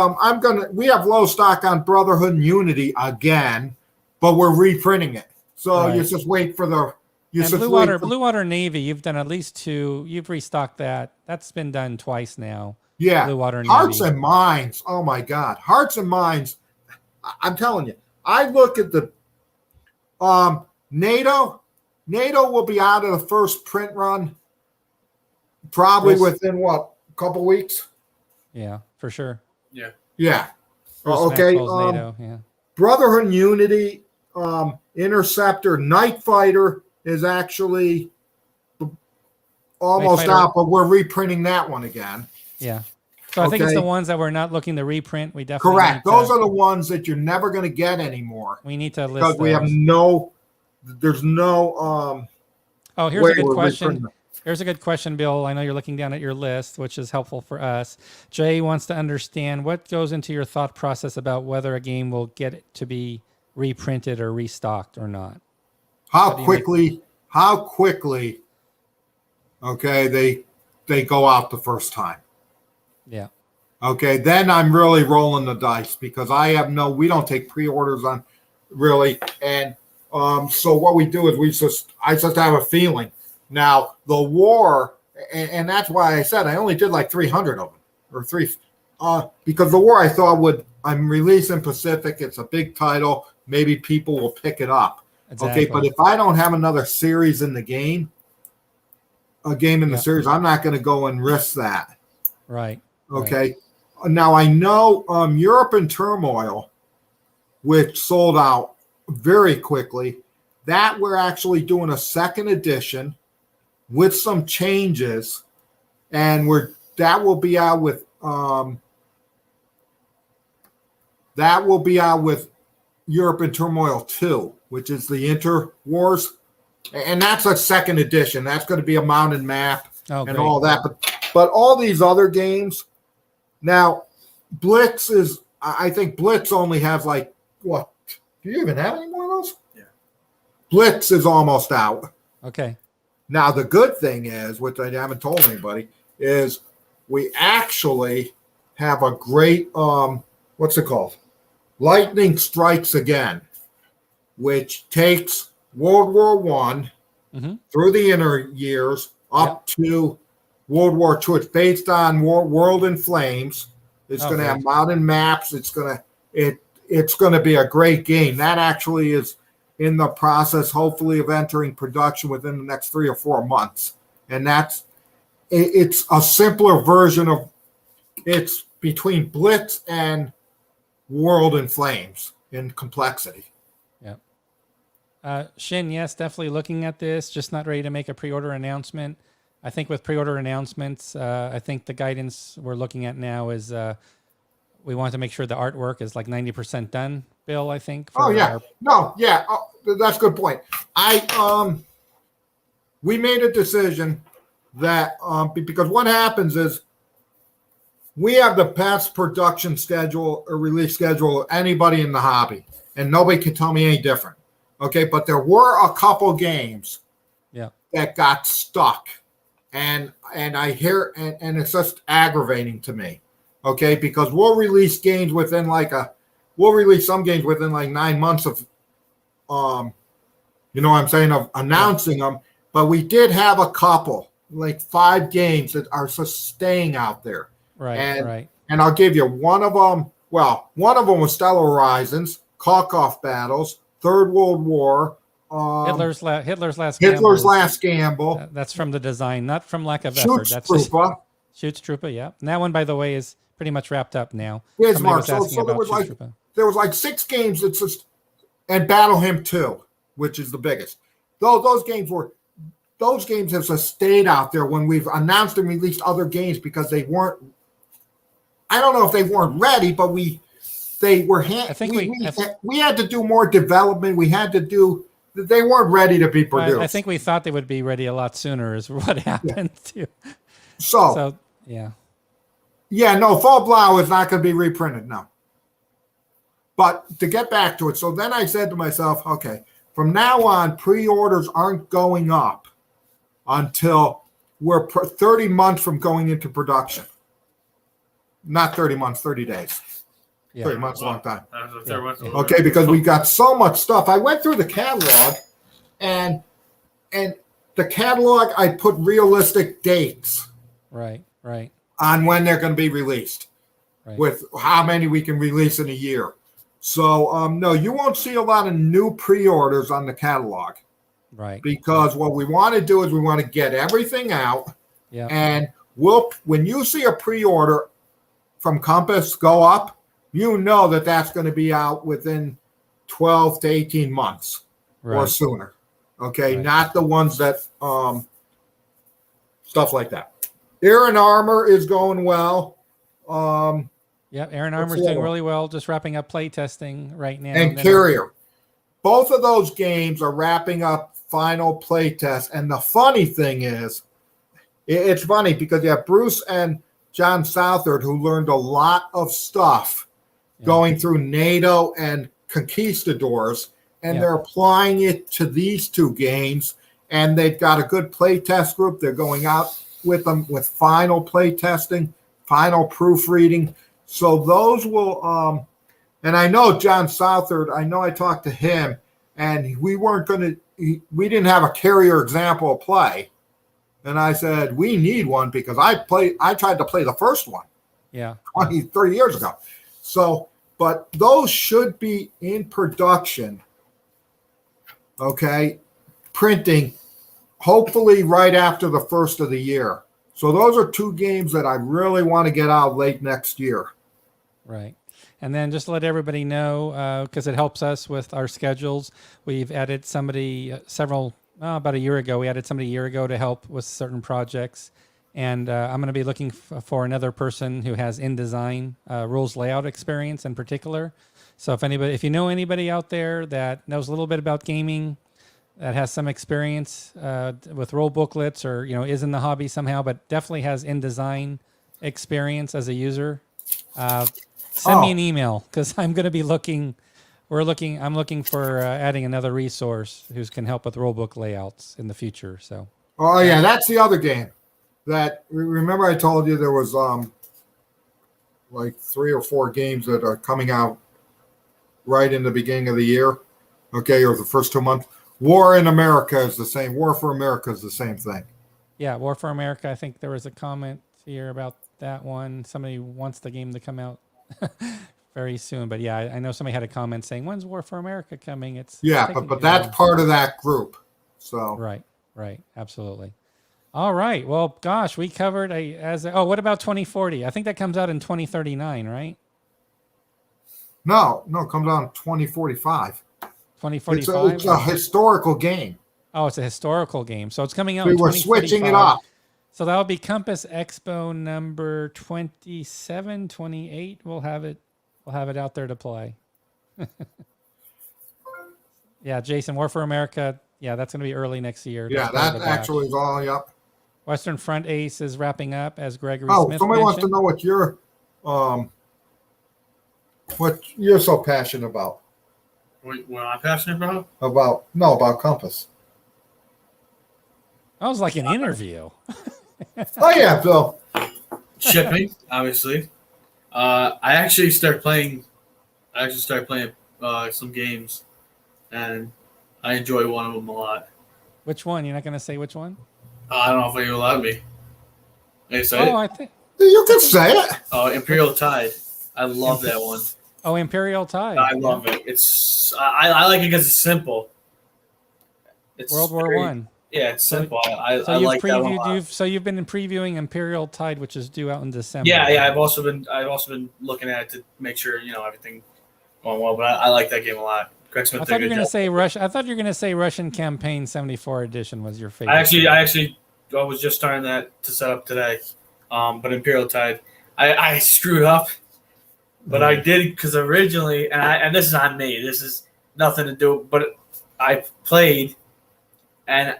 [SPEAKER 3] we have low stock on Brotherhood and Unity again, but we're reprinting it. So you just wait for the.
[SPEAKER 1] Blue Water Navy, you've done at least 2. You've restocked that. That's been done twice now.
[SPEAKER 3] Yeah.
[SPEAKER 1] Blue Water Navy.
[SPEAKER 3] Hearts and Minds. Oh my God. Hearts and Minds. I'm telling you. I look at the NATO. NATO will be out of the first print run probably within a couple weeks.
[SPEAKER 1] Yeah, for sure.
[SPEAKER 2] Yeah.
[SPEAKER 3] Yeah. Okay.
[SPEAKER 1] NATO, yeah.
[SPEAKER 3] Brotherhood and Unity, Interceptor, Night Fighter is actually almost out, but we're reprinting that one again.
[SPEAKER 1] Yeah. So I think it's the ones that we're not looking to reprint. We definitely
[SPEAKER 3] correct. Those are the ones that you're never going to get anymore.
[SPEAKER 1] We need to list
[SPEAKER 3] because we have there's no.
[SPEAKER 1] Oh, here's a good question. Here's a good question, Bill. I know you're looking down at your list, which is helpful for us. Jay wants to understand what goes into your thought process about whether a game will get to be reprinted or restocked or not.
[SPEAKER 3] How quickly, okay, they go out the first time.
[SPEAKER 1] Yeah.
[SPEAKER 3] Okay, then I'm really rolling the dice because we don't take pre-orders on really. And so what we do is I just have a feeling. Now, the war, and that's why I said I only did like 300 of them, or 3, because the war I thought I'm releasing Pacific, it's a big title, maybe people will pick it up. Exactly. Okay, but if I don't have another series in the game, the series, I'm not going to go and risk that.
[SPEAKER 1] Right.
[SPEAKER 3] Okay. Right. Now, I know Europe in Turmoil, which sold out very quickly, that we're actually doing a second edition with some changes, and that will be out with Europe in Turmoil 2, which is the Interwars, and that's a second edition. That's going to be a mounted map all that. But all these other games now, Blitz is. I think Blitz only has like what? Do you even have any more of those?
[SPEAKER 2] Yeah.
[SPEAKER 3] Blitz is almost out.
[SPEAKER 1] Okay.
[SPEAKER 3] Now, the good thing is, which I haven't told anybody, is we actually have a great, what's it called? Lightning Strikes Again, which takes World War I through the inner years up to World War II. It's based on World in Flames. It's going to have mountain maps. It's going to be a great game. That actually is in the process, hopefully, of entering production within the next 3 or 4 monit's a simpler version of it's between Blitz and World in Flames in complexity.
[SPEAKER 1] Yeah. Shin, yes, definitely looking at this, just not ready to make a pre-order announcement. I think with pre-order announcements, I think the guidance we're looking at now is we want to make sure the artwork is like 90% done, Bill, I think.
[SPEAKER 3] Oh, yeah. That's a good point. We made a decision that because what happens is we have the best production schedule or release schedule of anybody in the hobby, and nobody can tell me any different. Okay, but there were a couple games that got stuck, and I hear and it's just aggravating to me. Okay, because we'll release games within some games within like 9 months of you know what I'm saying, of announcing them. But we did have a couple, like 5 games that are just staying out there.
[SPEAKER 1] Right.
[SPEAKER 3] And I'll give you one of them. Well, one of them was Stellar Horizons, Kharkov Battles, Third World War,
[SPEAKER 1] Hitler's Last
[SPEAKER 3] Gamble.
[SPEAKER 1] That's from the design, not from lack of effort. That's Shoots Troopa, yeah. And that one, by the way, is pretty much wrapped up now.
[SPEAKER 3] Bismarck. So there was like 6 games that just, and Battle Hymn 2, which is the biggest. Those games have just stayed out there when we've announced and released other games because they weren't. I don't know if they weren't ready, but we had to do more development. They weren't ready to be produced.
[SPEAKER 1] I think we thought they would be ready a lot sooner is what happened too.
[SPEAKER 3] So
[SPEAKER 1] yeah.
[SPEAKER 3] Yeah, no, Fall Blau is not going to be reprinted, no. But to get back to it, so then I said to myself, okay, from now on, pre-orders aren't going up until we're 30 months from going into production. Not 30 months, 30 days. Yeah. 30 months, a long time. Okay, because we got so much stuff. I went through the catalog, and the catalog, I put realistic dates.
[SPEAKER 1] Right.
[SPEAKER 3] On when they're going to be released, with how many we can release in a year. So, no, you won't see a lot of new pre-orders on the catalog.
[SPEAKER 1] Right.
[SPEAKER 3] Because what we want to do is we want to get everything out. Yeah. And when you see a pre-order from Compass go up, you know that that's going to be out within 12 to 18 months or sooner. Okay. Right. Not the ones that, stuff like that. Air and Armor is going well.
[SPEAKER 1] Air and Armor is doing really well. Just wrapping up play testing right now.
[SPEAKER 3] And Carrier. Both of those games are wrapping up final play tests. And the funny thing is, it's funny because you have Bruce and John Southard who learned a lot of stuff going through NATO and Conquistadors, and they're applying it to these 2 games. And they've got a good play test group. They're going out with them with final play testing, final proofreading. So those will, and I know John Southard, I talked to him, and we didn't have a Carrier example of play. And I said, we need one because I tried to play the first one 20, 30 years ago. So, but those should be in production, printing, hopefully right after the first of the year. So those are 2 games that I really want to get out late next year.
[SPEAKER 1] Right. And then just to let everybody know, because it helps us with our schedules, we've added somebody about a year ago. We added somebody a year ago to help with certain projects. And I'm going to be looking for another person who has InDesign rules layout experience in particular. So if you know anybody out there that knows a little bit about gaming, that has some experience with rule booklets, or is in the hobby somehow, but definitely has InDesign experience as a user, send me an email because I'm going to be looking. I'm looking for adding another resource who can help with rulebook layouts in the future. So.
[SPEAKER 3] Oh yeah, that's the other game. That remember I told you there was like 3 or 4 games that are coming out right in the beginning of the year, or the first 2 months. War in America is the same. War for America is the same thing.
[SPEAKER 1] Yeah, War for America. I think there was a comment here about that one. Somebody wants the game to come out very soon. But yeah, I know somebody had a comment saying, "When's War for America coming?"
[SPEAKER 3] But that's part of that group. So
[SPEAKER 1] right, absolutely. All right. Well, gosh, we covered what about 2040? I think that comes out in 2039, right?
[SPEAKER 3] No, it comes out in 2045. It's
[SPEAKER 1] 2045.
[SPEAKER 3] a historical game.
[SPEAKER 1] Oh, it's a historical game. So it's coming out
[SPEAKER 3] We
[SPEAKER 1] in
[SPEAKER 3] were switching it
[SPEAKER 1] 2045.
[SPEAKER 3] up.
[SPEAKER 1] So that'll be Compass Expo number 27, 28. We'll have it out there to play. Yeah, Jason, War for America. Yeah, that's going to be early next year.
[SPEAKER 3] Yeah,
[SPEAKER 1] That's part of
[SPEAKER 3] that
[SPEAKER 1] the batch.
[SPEAKER 3] actually is all up.
[SPEAKER 1] Western Front Ace is wrapping up, as Gregory Smith
[SPEAKER 3] somebody wants to
[SPEAKER 1] mentioned.
[SPEAKER 3] know what you're so passionate about.
[SPEAKER 2] What I'm passionate about?
[SPEAKER 3] About Compass.
[SPEAKER 1] That was like an interview.
[SPEAKER 3] Oh yeah, Phil.
[SPEAKER 2] Shipping, obviously. I actually started playing some games, and I enjoy one of them a lot.
[SPEAKER 1] Which one? You're not going to say which one?
[SPEAKER 2] I don't know if you allowed me. Can I say
[SPEAKER 1] Oh,
[SPEAKER 2] it?
[SPEAKER 1] I think.
[SPEAKER 3] You can say it.
[SPEAKER 2] Oh, Imperial Tide. I love that one.
[SPEAKER 1] Oh, Imperial Tide.
[SPEAKER 2] I love it. I like it because it's simple. It's
[SPEAKER 1] World War One.
[SPEAKER 2] Yeah, it's simple. I
[SPEAKER 1] you've
[SPEAKER 2] like that one a lot.
[SPEAKER 1] you've been previewing Imperial Tide, which is due out in December.
[SPEAKER 2] Yeah. I've also been looking at it to make sure everything going well. But I like that game a lot. Greg Smith.
[SPEAKER 1] I thought you were going to say Russia. I thought you were going to say Russian Campaign 74 edition was your favorite.
[SPEAKER 2] I was just starting that to set up today. But Imperial Tide, I screwed up, but I did because originally, and this is on me. This is nothing to do. But I played, and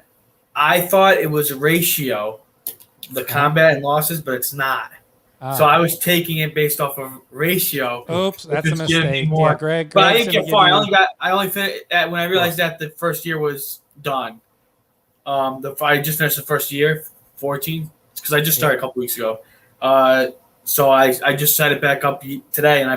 [SPEAKER 2] I thought it was a ratio, the combat and losses, but it's not. So I was taking it based off of ratio.
[SPEAKER 1] Oops, that's a mistake.
[SPEAKER 2] More.
[SPEAKER 1] Yeah, Greg.
[SPEAKER 2] But I didn't get far. I only finished when I realized that the first year was done. I just finished the first year, 14, because I just started a couple weeks ago. So I just set it back up today, and I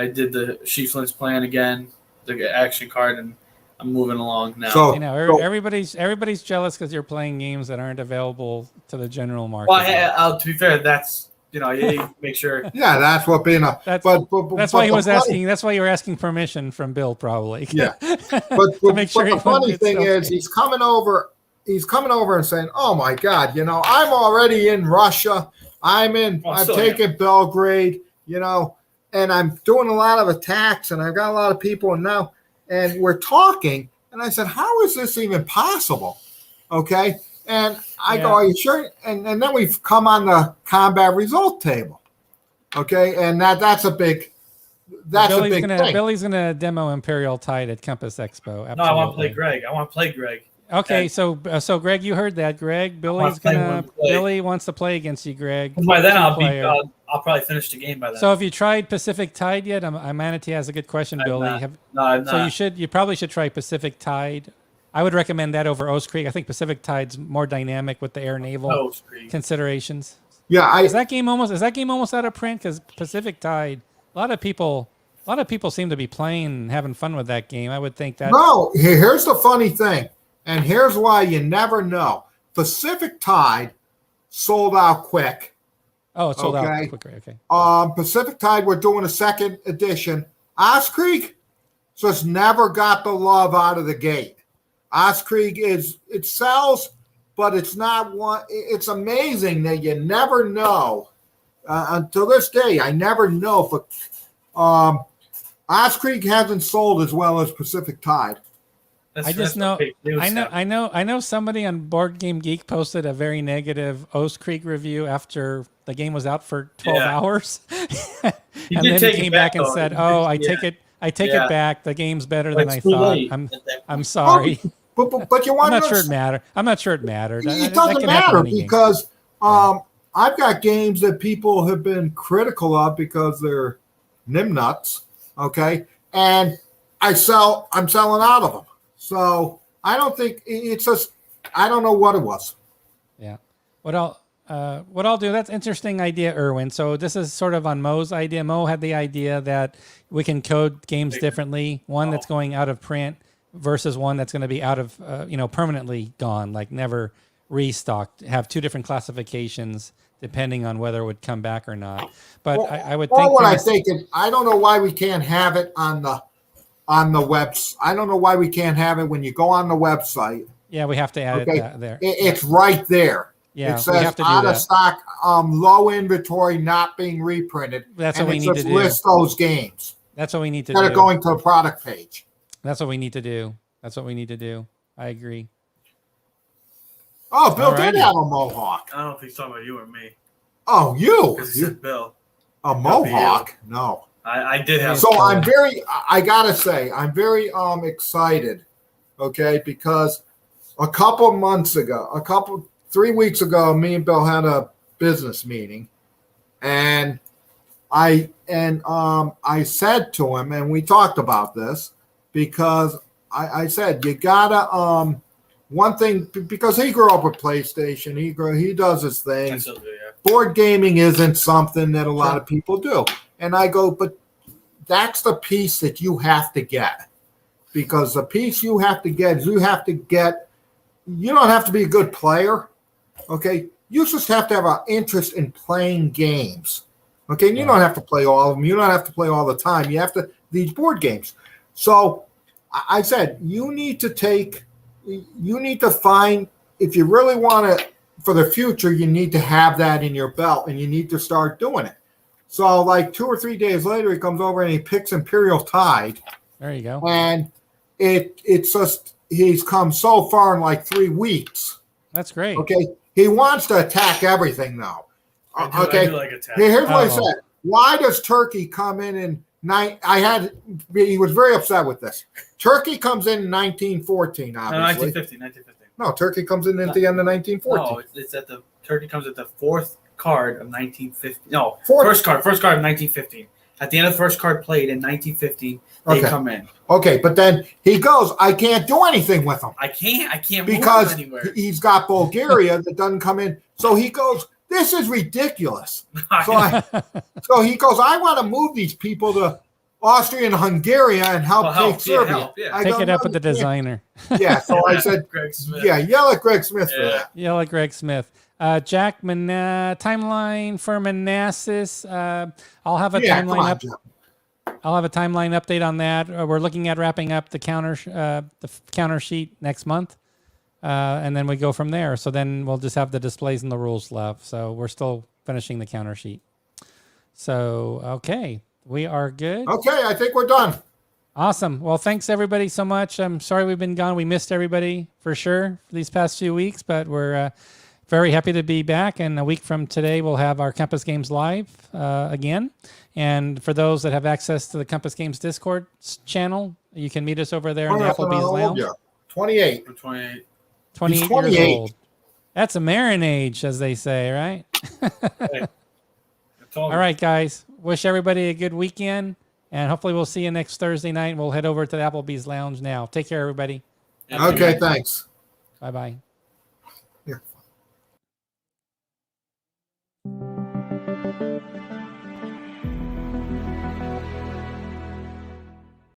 [SPEAKER 2] did the Sheaflin's plan again, the action card, and I'm moving along now.
[SPEAKER 3] So
[SPEAKER 1] everybody's jealous because you're playing games that aren't available to the general market.
[SPEAKER 2] Well, to be fair, that's you make sure.
[SPEAKER 3] Yeah, that's what being a.
[SPEAKER 1] That's
[SPEAKER 3] That's
[SPEAKER 1] why he was asking. That's why you were asking permission from Bill, probably.
[SPEAKER 3] Yeah,
[SPEAKER 1] to make sure
[SPEAKER 3] the funny thing is, he's coming over and saying, "Oh my God, I'm already in Russia. I'm taking Belgrade, and I'm doing a lot of attacks, and I've got a lot of people, and we're talking." And I said, "How is this even possible?" Okay. And I go, "Are you sure?" And then we've come on the combat result table. Okay. And that's a big thing.
[SPEAKER 1] Billy's gonna demo Imperial Tide at Compass Expo. Absolutely.
[SPEAKER 2] No, I want to play Greg.
[SPEAKER 1] Okay, so Greg, you heard that, Greg. Billy wants to play against you, Greg.
[SPEAKER 2] By then I'll probably finish the game by then.
[SPEAKER 1] So have you tried Pacific Tide yet? Manatee has a good question, Billy.
[SPEAKER 2] I've not.
[SPEAKER 1] So you probably should try Pacific Tide. I would recommend that over Oast Creek. I think Pacific Tide's more dynamic with the air naval considerations.
[SPEAKER 3] Yeah,
[SPEAKER 1] is that game almost out of print? Because Pacific Tide, a lot of people seem to be playing and having fun with that game. I would think that.
[SPEAKER 3] No, here's the funny thing, and here's why you never know. Pacific Tide sold out quick.
[SPEAKER 1] Oh, it sold out quicker. Okay.
[SPEAKER 3] Pacific Tide, we're doing a second edition. Oast Creek just never got the love out of the gate. Oast Creek it sells, but it's not one. It's amazing that you never know. Until this day, I never know. But Oast Creek hasn't sold as well as Pacific Tide.
[SPEAKER 1] I know somebody on Board Game Geek posted a very negative Oast Creek review after the game was out for 12 hours. And then he came back and said, "Oh, I take it back. The game's better than I thought. I'm sorry."
[SPEAKER 3] But you want
[SPEAKER 1] I'm not sure it mattered. I'm not sure it mattered.
[SPEAKER 3] It doesn't matter because I've got games that people have been critical of because they're nimnuts. Okay, and I'm selling out of them. So I don't think it's just. I don't know what it was.
[SPEAKER 1] Yeah. What I'll do. That's interesting idea, Erwin. So this is sort of on Mo's idea. Mo had the idea that we can code games differently. One that's going out of print versus one that's going to be out of, permanently gone, like never restocked. Have two different classifications depending on whether it would come back or not. But I would think.
[SPEAKER 3] I don't know why we can't have it on the webs. I don't know why we can't have it when you go on the website
[SPEAKER 1] Yeah, we have to add
[SPEAKER 3] Okay.
[SPEAKER 1] it there.
[SPEAKER 3] It's right there.
[SPEAKER 1] Yeah,
[SPEAKER 3] It
[SPEAKER 1] we
[SPEAKER 3] says
[SPEAKER 1] have to do
[SPEAKER 3] out
[SPEAKER 1] that.
[SPEAKER 3] of stock, low inventory, not being reprinted.
[SPEAKER 1] That's
[SPEAKER 3] and
[SPEAKER 1] what we
[SPEAKER 3] it
[SPEAKER 1] need to
[SPEAKER 3] just
[SPEAKER 1] do.
[SPEAKER 3] lists those games
[SPEAKER 1] That's what we need to
[SPEAKER 3] instead of
[SPEAKER 1] do.
[SPEAKER 3] going to the product page.
[SPEAKER 1] That's what we need to do. That's what we need to do. I agree.
[SPEAKER 3] Oh, Bill did
[SPEAKER 1] Alrighty.
[SPEAKER 3] have a mohawk.
[SPEAKER 2] I don't know if he's talking about you or me.
[SPEAKER 3] Oh, you?
[SPEAKER 2] Because he said Bill.
[SPEAKER 3] A mohawk? No.
[SPEAKER 2] I did have.
[SPEAKER 3] So I gotta say, I'm very excited, okay, because a couple months ago, 3 weeks ago, me and Bill had a business meeting, and I said to him, and we talked about this, because I said you gotta one thing, because he grew up with PlayStation, he does his
[SPEAKER 2] I
[SPEAKER 3] thing.
[SPEAKER 2] still do, yeah.
[SPEAKER 3] Board gaming isn't something that a lot of people do. And I go, but that's the piece that you have to get. Because the piece you have to get is you don't have to be a good player. Okay. You just have to have an interest in playing games. Okay. And you don't have to play all of them. You don't have to play all the time. You have to, these board games. So I said, you need to find, if you really want to, for the future, you need to have that in your belt and you need to start doing it. So like 2 or 3 days later, he comes over and he picks Imperial Tide.
[SPEAKER 1] There you go.
[SPEAKER 3] And it's just, he's come so far in like 3 weeks.
[SPEAKER 1] That's great.
[SPEAKER 3] Okay. He wants to attack everything now.
[SPEAKER 2] I do like attack.
[SPEAKER 3] Here's what I said. Why does Turkey come in he was very upset with this. Turkey comes in 1914, obviously.
[SPEAKER 2] 1950.
[SPEAKER 3] No, Turkey comes in at the end of 1914.
[SPEAKER 2] No, it's at the Turkey comes at the fourth card of 1950. No,
[SPEAKER 3] Fourth.
[SPEAKER 2] first card of 1915. At the end of the first card played in 1915, they come in.
[SPEAKER 3] Okay, but then he goes, I can't do anything with him.
[SPEAKER 2] I can't
[SPEAKER 3] Because
[SPEAKER 2] move them anywhere.
[SPEAKER 3] he's got Bulgaria that doesn't come in. So he goes, this is ridiculous. So he goes, I want to move these people to Austria and Hungary and help take Serbia. I
[SPEAKER 1] Take
[SPEAKER 3] go,
[SPEAKER 1] it up
[SPEAKER 3] "No,
[SPEAKER 1] with the
[SPEAKER 3] you can't."
[SPEAKER 1] designer.
[SPEAKER 3] Yeah, so I said,
[SPEAKER 2] Greg Smith.
[SPEAKER 3] yeah, yell at Greg Smith for that.
[SPEAKER 1] Yell at Greg Smith. Jack, timeline for Manassas. I'll have a timeline up. I'll have a timeline update on that. We're looking at wrapping up the counter sheet next month, and then we go from there. So then we'll just have the displays and the rules left. So we're still finishing the counter sheet. So okay, we are good.
[SPEAKER 3] Okay, I think we're done.
[SPEAKER 1] Awesome. Well, thanks everybody so much. I'm sorry we've been gone. We missed everybody for sure for these past few weeks, but we're very happy to be back. And a week from today, we'll have our Compass Games live again. And for those that have access to the Compass Games Discord channel, you can meet us over there in the Applebee's Lounge.
[SPEAKER 3] 28.
[SPEAKER 2] 28.
[SPEAKER 1] 28 years old. That's a Marin age, as they say, right?
[SPEAKER 2] Hey,
[SPEAKER 1] all right, guys. Wish everybody a good weekend. And hopefully we'll see you next Thursday night. We'll head over to the Applebee's Lounge now. Take care, everybody.
[SPEAKER 3] Okay, thanks.
[SPEAKER 1] Bye-bye.